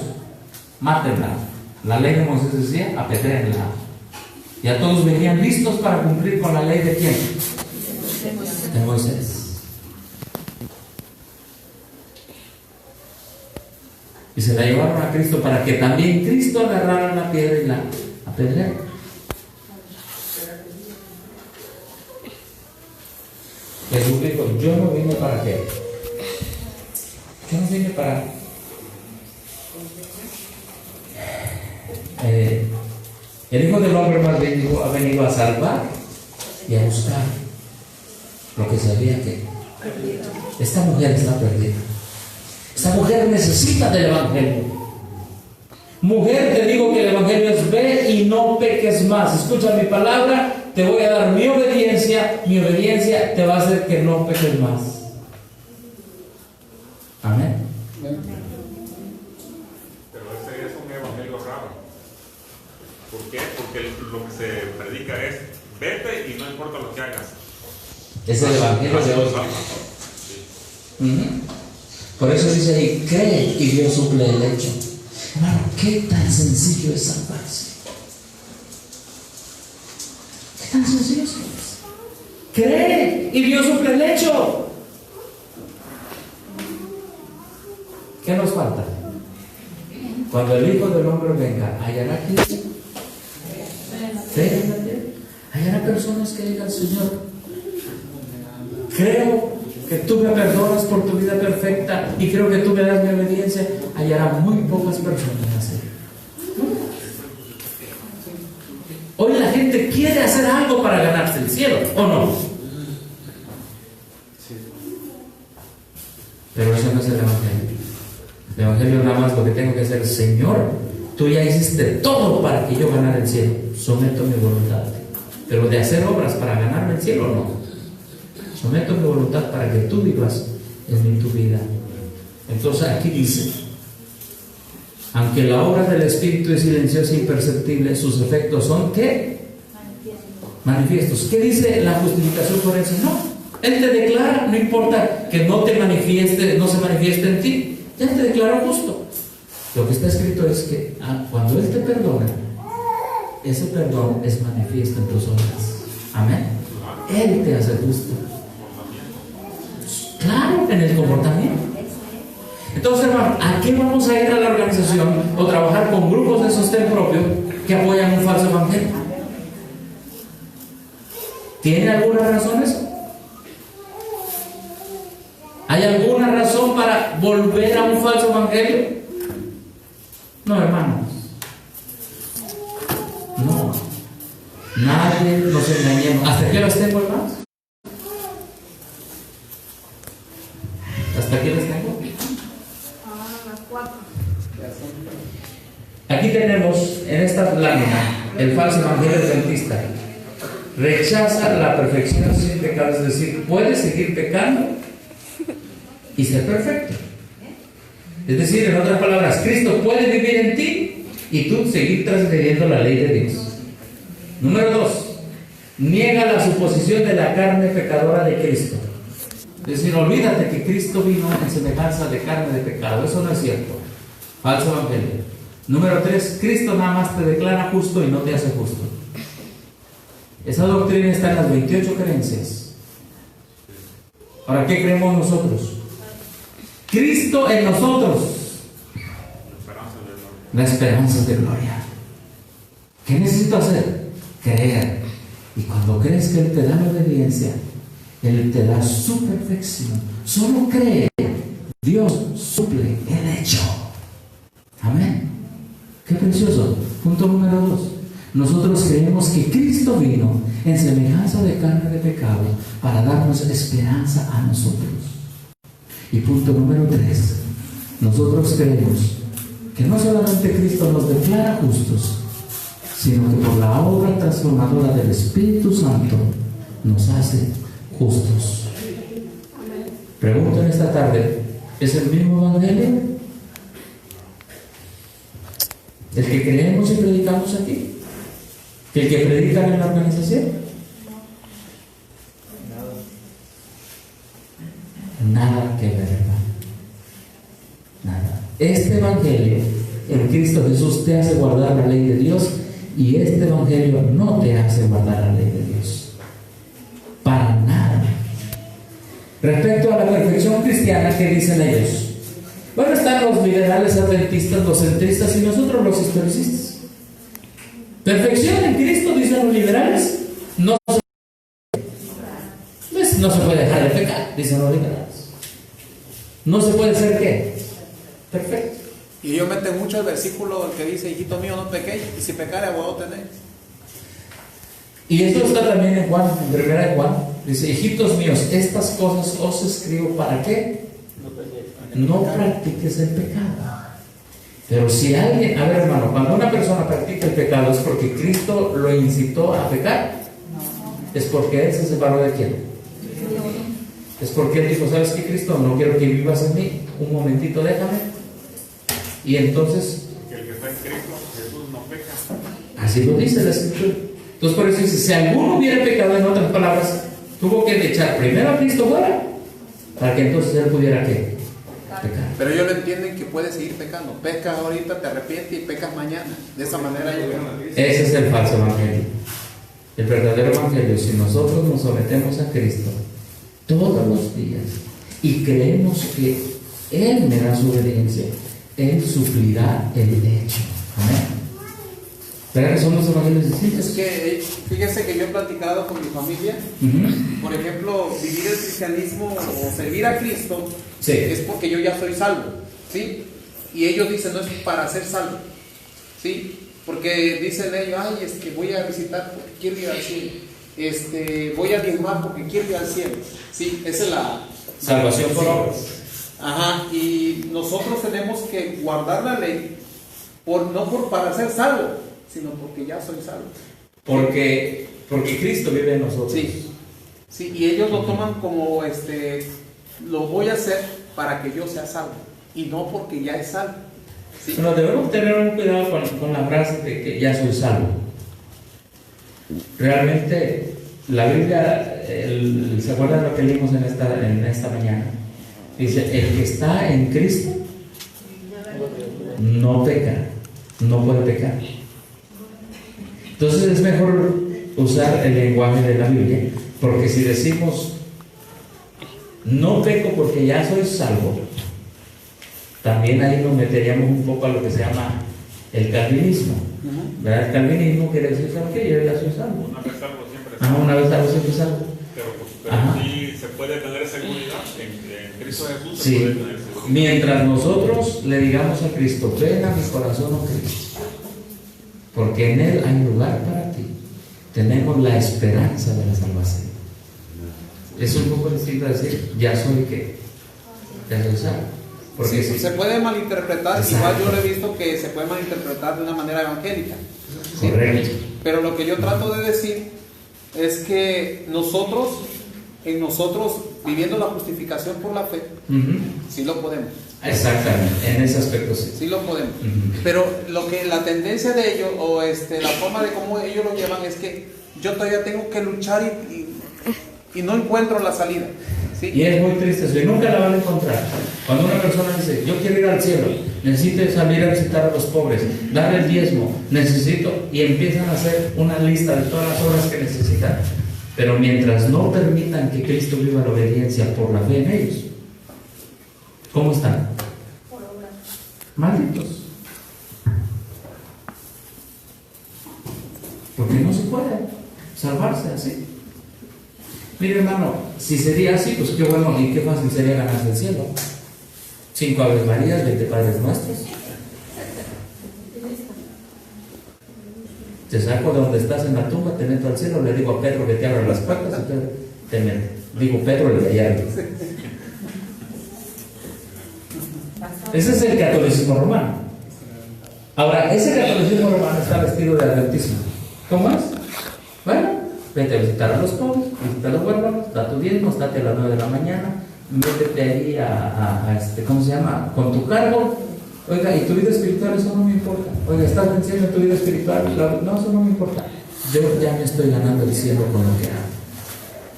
mátenla. La ley de Moisés decía, apedréenla. Ya todos venían listos para cumplir con la ley de quién? De Moisés. Y se la llevaron a Cristo para que también Cristo agarrara la piedra y la apedreara. Jesús dijo, yo no vine para qué. Yo no vine para... el Hijo del Hombre más bien dijo, ha venido a salvar y a buscar lo que sabía que esta mujer está perdida. Esta mujer necesita del Evangelio. Mujer, te digo que el Evangelio es ve y no peques más. Escucha mi palabra, te voy a dar mi obediencia te va a hacer que no peques más. Amén. Pero ese es un evangelio raro. ¿Por qué? Porque lo que se predica es vete y no importa lo que hagas. Es el Evangelio de hoy. Por eso dice ahí, cree y Dios suple el hecho. Hermano, qué tan sencillo es salvarse. Qué tan sencillo es. Cree y Dios suple el hecho. ¿Qué nos falta? Cuando el Hijo del Hombre venga, ¿hallará Cristo? ¿Fe? ¿Hallará personas que digan, Señor, creo que tú me perdonas por tu vida perfecta y creo que tú me das mi obediencia? Hallará muy pocas personas así. Hoy la gente quiere hacer algo para ganarse el cielo, ¿o no? Pero eso no es el Evangelio. El Evangelio nada más lo que tengo que hacer, Señor, tú ya hiciste todo para que yo ganara el cielo, someto mi voluntad. Pero de hacer obras para ganarme el cielo, no. Someto mi voluntad para que tú vivas en tu vida. Entonces aquí dice, aunque la obra del Espíritu es silenciosa e imperceptible, sus efectos son ¿qué? Manifiestos. ¿Qué dice la justificación forense? No. Él te declara, no importa que no te manifieste, no se manifieste en ti, ya te declaró justo. Lo que está escrito es que cuando Él te perdona, ese perdón es manifiesto en tus obras. Amén. Él te hace justo. Claro, en el comportamiento. Entonces, hermano, ¿a qué vamos a ir a la organización o trabajar con grupos de sostén propio que apoyan un falso evangelio? ¿Tiene alguna razón eso? ¿Hay alguna razón para volver a un falso evangelio? No, hermanos. No. Nadie nos engañemos. ¿Hasta qué los tengo, hermanos? ¿Hasta qué les tengo? Las 4. Aquí tenemos en esta lámina el falso evangelio adventista. Rechaza la perfección sin pecado, es decir, puedes seguir pecando y ser perfecto. Es decir, en otras palabras, Cristo puede vivir en ti y tú seguir transgrediendo la ley de Dios. Número 2, niega la suposición de la carne pecadora de Cristo. Es decir, olvídate que Cristo vino en semejanza de carne de pecado. Eso no es cierto. Falso evangelio. Número 3, Cristo nada más te declara justo y no te hace justo. Esa doctrina está en las 28 creencias. Ahora, ¿qué creemos nosotros? Cristo en nosotros. La esperanza de gloria. ¿Qué necesito hacer? Creer. Y cuando crees que Él te da la obediencia, Él te da su perfección. Solo cree. Dios suple el hecho. Amén. Qué precioso. Punto número 2. Nosotros creemos que Cristo vino en semejanza de carne de pecado para darnos esperanza a nosotros. Y punto número 3. Nosotros creemos que no solamente Cristo nos declara justos, sino que por la obra transformadora del Espíritu Santo nos hace justos. Pregunto en esta tarde, ¿es el mismo evangelio el que creemos y predicamos aquí que el que predican en la organización? Nada que ver, hermano. Nada. Este evangelio en Cristo Jesús te hace guardar la ley de Dios, y este evangelio no te hace guardar la ley de Dios. Para nada. Respecto a la perfección cristiana, ¿qué dicen ellos? Bueno, están los liberales adventistas, los centristas y nosotros los historicistas. Perfección en Cristo, dicen los liberales, no se puede dejar de pecar, dicen los liberales. No se puede ser ¿qué? Perfecto. Y yo meten mucho el versículo que dice, hijito mío, no pequéis, y si pecare, abogado tenéis. Y esto está también en Juan, en primera de Juan. Dice, hijitos míos, estas cosas os escribo para qué no practiques el pecado. Pero si alguien, a ver hermano, cuando una persona practica el pecado, ¿es porque Cristo lo incitó a pecar? ¿Es porque Él se separó de quién? Es porque Él dijo, ¿sabes qué, Cristo? No quiero que vivas en mí, un momentito déjame. Y entonces, que el que está en Cristo, Jesús no peca. Así lo dice la Escritura. Entonces por eso dice, si alguno hubiera pecado, en otras palabras, tuvo que echar primero a Cristo fuera, para que entonces Él pudiera ¿qué? Pecar. Pero ellos lo entienden que puedes seguir pecando. Pecas ahorita, te arrepientes y pecas mañana. De esa manera ellos Ese es el falso evangelio. El verdadero evangelio, si nosotros nos sometemos a Cristo todos los días y creemos que Él me da su obediencia, Él suplirá el hecho. Amén. ¿Verdad que son los evangelios distintos? Es que, fíjense que yo he platicado con mi familia. Por ejemplo, vivir el cristianismo o servir a Cristo es porque yo ya soy salvo, ¿sí? Y ellos dicen, no es para ser salvo, ¿sí? Porque dicen ellos, ay, voy a visitar porque quiero ir al cielo. Voy a diezmar porque quiero ir al cielo, ¿sí? Esa es la salvación por obras. Ajá, y nosotros tenemos que guardar la ley, no para ser salvo, sino porque ya soy salvo. Porque Cristo vive en nosotros. Sí, y ellos lo toman como, lo voy a hacer para que yo sea salvo, y no porque ya es salvo. ¿Sí? Bueno, debemos tener un cuidado con la frase de que ya soy salvo. Realmente, la Biblia, ¿se acuerdan lo que leímos en esta mañana? Dice, el que está en Cristo no peca, no puede pecar. Entonces es mejor usar el lenguaje de la Biblia, porque si decimos no peco porque ya soy salvo, también ahí nos meteríamos un poco a lo que se llama el calvinismo. ¿Verdad? El calvinismo quiere decir, ¿sabes qué? Yo ya soy salvo. Una vez salvo, siempre salvo. Una vez salvo, siempre salvo. Pero sí se puede tener seguridad en Cristo Jesús. Sí. Se puede tener seguridad. Mientras nosotros le digamos a Cristo, ven a mi corazón, oh Cristo, porque en Él hay lugar para ti, tenemos la esperanza de la salvación. Es un poco distinto decir, ya soy qué, ya soy salvo. Porque sí, se puede malinterpretar. Exacto. Igual yo lo he visto que se puede malinterpretar de una manera evangélica. ¿Sí? Correcto. Pero lo que yo trato de decir es que nosotros, viviendo la justificación por la fe, sí lo podemos. Exactamente, en ese aspecto sí. Sí lo podemos. Pero la tendencia de ellos, o la forma de cómo ellos lo llevan, es que yo todavía tengo que luchar y no encuentro la salida. ¿Sí? Y es muy triste eso, y nunca la van a encontrar. Cuando una persona dice, yo quiero ir al cielo, necesito salir a visitar a los pobres, dar el diezmo, necesito, y empiezan a hacer una lista de todas las obras que necesitan. Pero mientras no permitan que Cristo viva la obediencia por la fe en ellos, ¿cómo están? Malditos. Porque no se puede salvarse así. Mire, hermano, si sería así, pues qué bueno y qué fácil sería ganarse el cielo. 5 Aves Marías, 20 Padres Nuestros. Te saco de donde estás en la tumba, te meto al cielo, le digo a Pedro que te abra las puertas y Pedro te mete. Digo Pedro el de allá. Ese es el catolicismo romano. Ahora, ese catolicismo romano está vestido de adventismo. ¿Cómo es? Bueno, vete a visitar a los pobres, visita a los huérfanos, da tu diezmo, estate a las 9 de la mañana, métete ahí ¿cómo se llama? Con tu cargo. Oiga, ¿y tu vida espiritual? Eso no me importa. Oiga, ¿estás venciendo tu vida espiritual? No, eso no me importa. Yo ya me estoy ganando el cielo con lo que hago.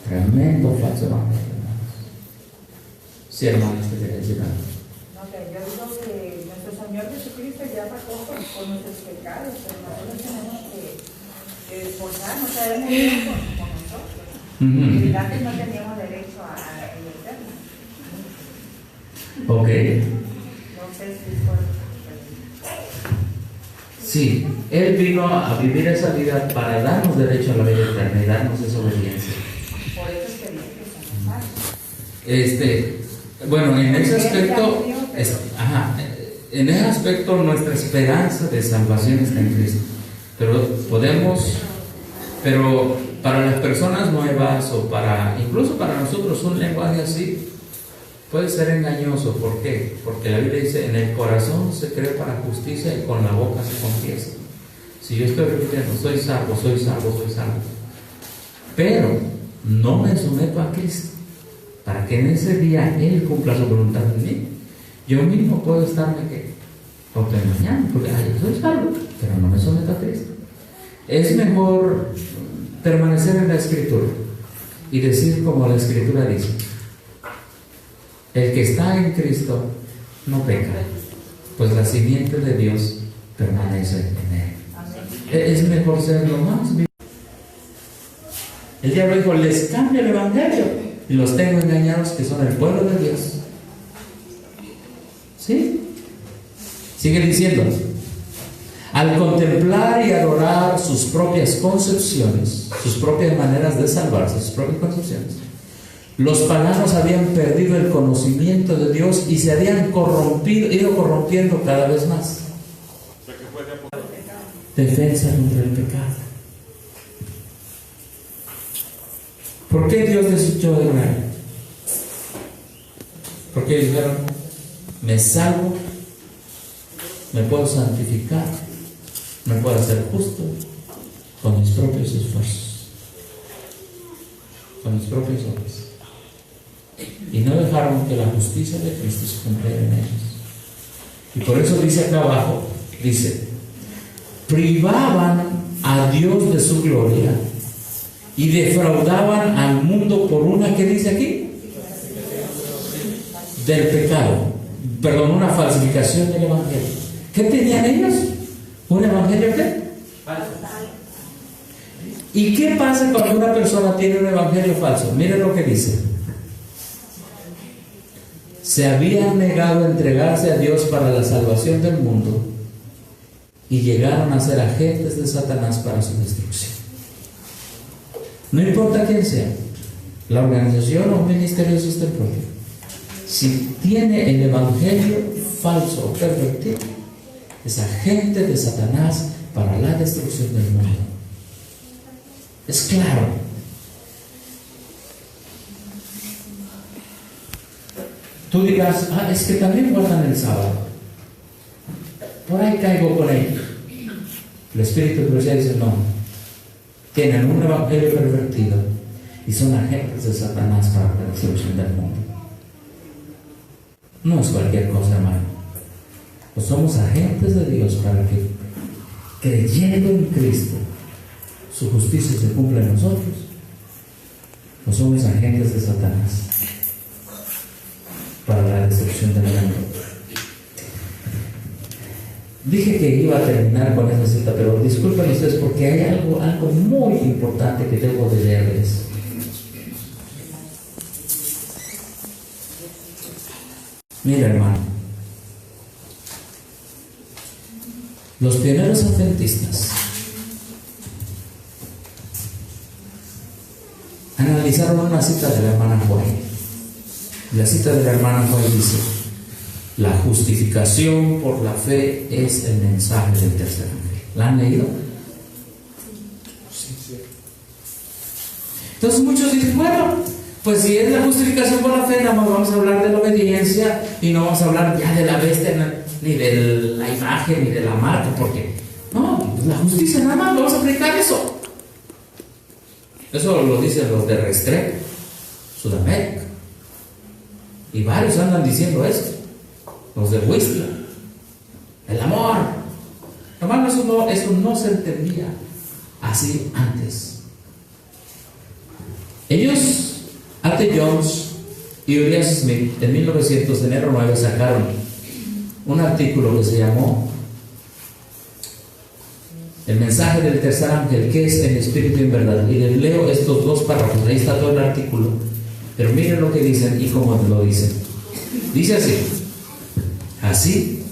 Tremendo falso evangelio. Sí, hermanos, te quería decir algo. No, que yo digo que nuestro Señor Jesucristo ya pagó por nuestros pecados, pero nosotros tenemos que esforzarnos, sabemos bien por nosotros. Y antes no teníamos derecho a la vida eterna. Ok. No sé si es por... Sí, Él vino a vivir esa vida para darnos derecho a la vida eterna y darnos esa obediencia. Por eso es que dice que somos malos. Bueno, en ese aspecto, en ese aspecto nuestra esperanza de salvación está en Cristo. Pero para las personas nuevas o incluso para nosotros un lenguaje así puede ser engañoso. ¿Por qué? Porque la Biblia dice, en el corazón se cree para justicia y con la boca se confiesa. Si yo estoy repitiendo, soy salvo, soy salvo, soy salvo, pero no me someto a Cristo para que en ese día Él cumpla su voluntad en mí, yo mismo puedo estarme autoengañando, porque yo soy salvo, pero no me someto a Cristo. Es mejor permanecer en la Escritura y decir como la Escritura dice: el que está en Cristo no peca, pues la simiente de Dios permanece en él. Es mejor ser lo más vivo. El diablo dijo: les cambio el evangelio y los tengo engañados, que son el pueblo de Dios. ¿Sí? Sigue diciendo: al contemplar y adorar sus propias concepciones, sus propias maneras de salvarse, sus propias concepciones, los paganos habían perdido el conocimiento de Dios y se habían ido corrompiendo cada vez más. Defensa contra el pecado. ¿Por qué Dios desechó a Israel? Porque dijeron: me salvo, me puedo santificar, me puedo hacer justo con mis propios esfuerzos, con mis propias obras. Y no dejaron que la justicia de Cristo se cumpliera en ellos. Y por eso dice acá abajo, dice: privaban a Dios de su gloria y defraudaban al mundo por una, ¿qué dice aquí? Del pecado. Perdón, una falsificación del evangelio. ¿Qué tenían ellos? ¿Un evangelio qué? ¿Y qué pasa cuando una persona tiene un evangelio falso? Miren lo que dice. Se habían negado a entregarse a Dios para la salvación del mundo y llegaron a ser agentes de Satanás para su destrucción. No importa quién sea, la organización o ministerio de este pueblo, si tiene el evangelio falso o pervertido, es agente de Satanás para la destrucción del mundo. Es claro. Tú dirás, es que también guardan el sábado. Por ahí caigo con ellos. El Espíritu de Dios dice, no. Tienen un evangelio pervertido y son agentes de Satanás para la destrucción del mundo. No es cualquier cosa, hermano. Pues somos agentes de Dios para que, creyendo en Cristo, su justicia se cumpla en nosotros. No somos agentes de Satanás para la destrucción del mundo. Dije que iba a terminar con esa cita, pero disculpen ustedes porque hay algo muy importante que debo de leerles. Mira, hermano, los pioneros adventistas analizaron una cita de la hermana White. La cita de la hermana White dice: la justificación por la fe es el mensaje del tercer ángel. ¿La han leído? Sí. Entonces muchos dicen, bueno, pues si es la justificación por la fe, nada más vamos a hablar de la obediencia y no vamos a hablar ya de la bestia, ni de la imagen, ni de la marca, porque no, la justicia nada más, vamos a predicar eso. Eso lo dicen los de Restrepo, Sudamérica, y varios andan diciendo eso. Los de Whistler, el amor. Hermano, eso no se entendía así antes. Ellos, A.T. Jones y Uriah Smith, en 1900, de enero 9, sacaron un artículo que se llamó El mensaje del tercer ángel, que es en espíritu y en verdad. Y les leo estos dos párrafos, ahí está todo el artículo. Pero miren lo que dicen y cómo lo dicen. Dice así: así,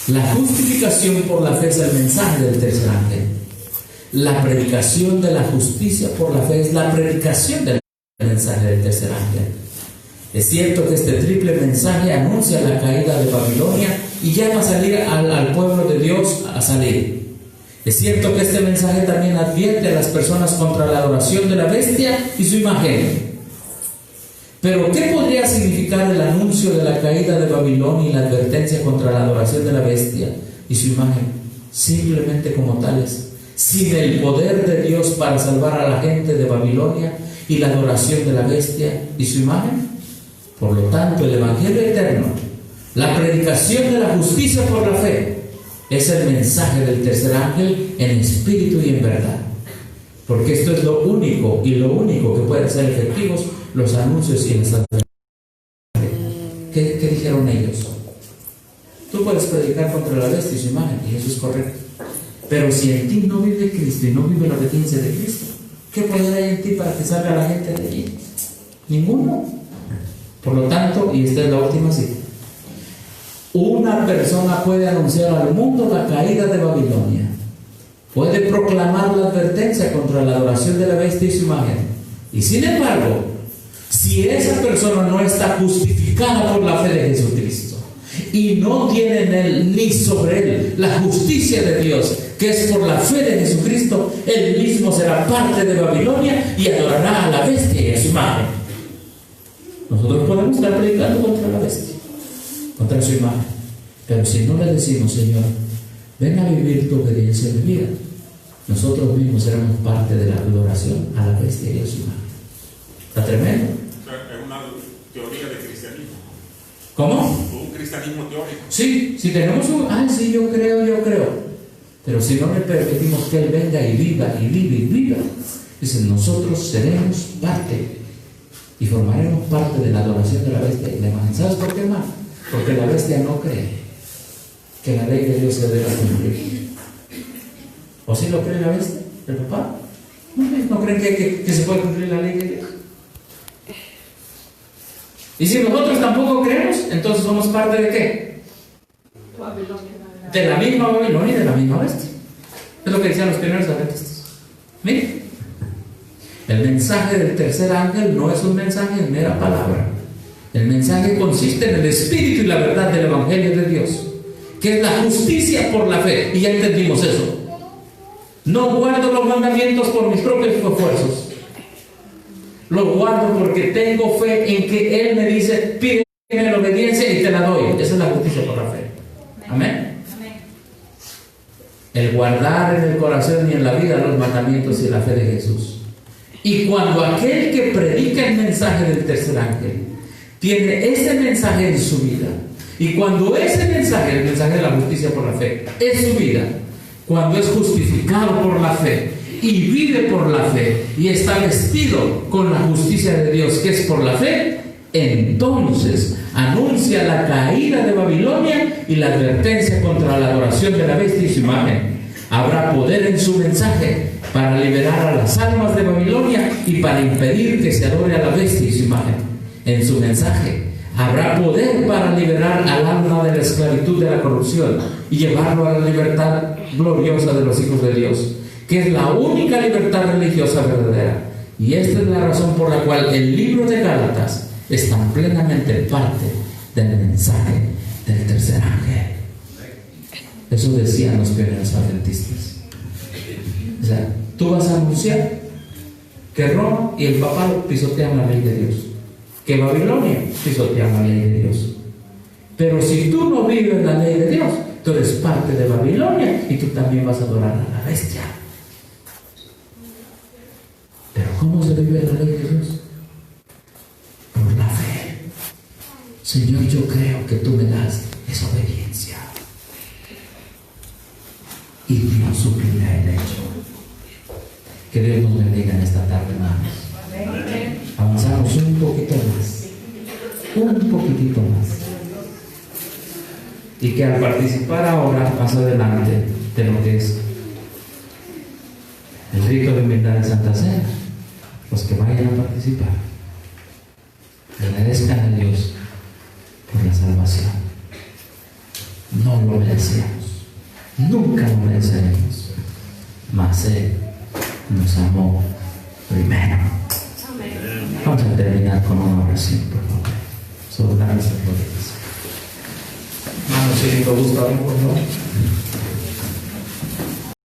la justificación por la fe es el mensaje del tercer ángel. La predicación de la justicia por la fe es la predicación del mensaje del tercer ángel. Es cierto que este triple mensaje anuncia la caída de Babilonia y llama a salir al pueblo de Dios a salir. Es cierto que este mensaje también advierte a las personas contra la adoración de la bestia y su imagen. Pero, ¿qué podría significar el anuncio de la caída de Babilonia y la advertencia contra la adoración de la bestia y su imagen? Simplemente como tales, sin el poder de Dios para salvar a la gente de Babilonia y la adoración de la bestia y su imagen. Por lo tanto, el Evangelio eterno, la predicación de la justicia por la fe, es el mensaje del tercer ángel en espíritu y en verdad. Porque esto es lo único que pueden ser efectivos los anuncios y las advertencias. ¿Qué dijeron ellos? Tú puedes predicar contra la bestia y su imagen, y eso es correcto. Pero si en ti no vive Cristo y no vive la obediencia de Cristo, ¿qué poder hay en ti para que salga la gente de allí? Ninguno. Por lo tanto, y esta es la última cita, una persona puede anunciar al mundo la caída de Babilonia, puede proclamar la advertencia contra la adoración de la bestia y su imagen, y sin embargo, si esa persona no está justificada por la fe de Jesucristo y no tiene en él ni sobre él la justicia de Dios, que es por la fe de Jesucristo, él mismo será parte de Babilonia y adorará a la bestia y a su imagen. Nosotros podemos estar predicando contra la bestia, contra su imagen, pero si no le decimos, Señor, ven a vivir tu obediencia en mi vida, nosotros mismos seremos parte de la adoración a la bestia y a su imagen. Está tremendo. Es una teoría de cristianismo. ¿Cómo? Un cristianismo teórico. Sí, si tenemos sí, yo creo. Pero si no le permitimos que Él venga y viva, dice, nosotros seremos parte y formaremos parte de la adoración de la bestia y la imagen. ¿Sabes por qué, hermano? Porque la bestia no cree que la ley de Dios se debe cumplir. ¿O sí lo cree la bestia, el papá? ¿No creen que se puede cumplir la ley de Dios? Y si nosotros tampoco creemos, entonces somos parte de ¿qué? De la misma Babilonia y de la misma bestia. Es lo que decían los primeros adventistas. Miren, el mensaje del tercer ángel no es un mensaje en mera palabra. El mensaje consiste en el espíritu y la verdad del Evangelio de Dios, que es la justicia por la fe. Y ya entendimos eso. No guardo los mandamientos por mis propios esfuerzos. Los guardo porque tengo fe en que Él me dice, pídeme la obediencia y te la doy. Esa es la justicia por la fe. Amén. El guardar en el corazón y en la vida los mandamientos y la fe de Jesús. Y cuando aquel que predica el mensaje del tercer ángel tiene ese mensaje en su vida, y cuando ese mensaje, el mensaje de la justicia por la fe, es su vida, cuando es justificado por la fe y vive por la fe y está vestido con la justicia de Dios que es por la fe, entonces anuncia la caída de Babilonia y la advertencia contra la adoración de la bestia y su imagen. Habrá poder en su mensaje para liberar a las almas de Babilonia y para impedir que se adore a la bestia y su imagen. En su mensaje habrá poder para liberar al alma de la esclavitud de la corrupción y llevarlo a la libertad gloriosa de los hijos de Dios, que es la única libertad religiosa verdadera. Y esta es la razón por la cual el libro de Gálatas es tan plenamente parte del mensaje del tercer ángel. Eso decían los primeros adventistas. O sea, tú vas a anunciar que Roma y el papado pisotean la ley de Dios, que Babilonia pisotea la ley de Dios. Pero si tú no vives la ley de Dios, tú eres parte de Babilonia y tú también vas a adorar a la bestia. Pero ¿cómo se vive la ley de Dios? Por la fe. Señor, yo creo que tú me das esa obediencia. Y Dios suplirá el hecho. Que Dios nos bendiga en esta tarde, hermanos. Avanzamos un poquito más. Un poquitito más. Y que al participar ahora, más adelante, de lo que es el rito de humildad de Santa Cena, los que vayan a participar, agradezcan a Dios por la salvación. No lo merecemos. Nunca lo mereceremos. Mas Él nos amó primero. Vamos a terminar con una oración, por favor. Sobre la mesa. Hermanos, si les gusta, por favor.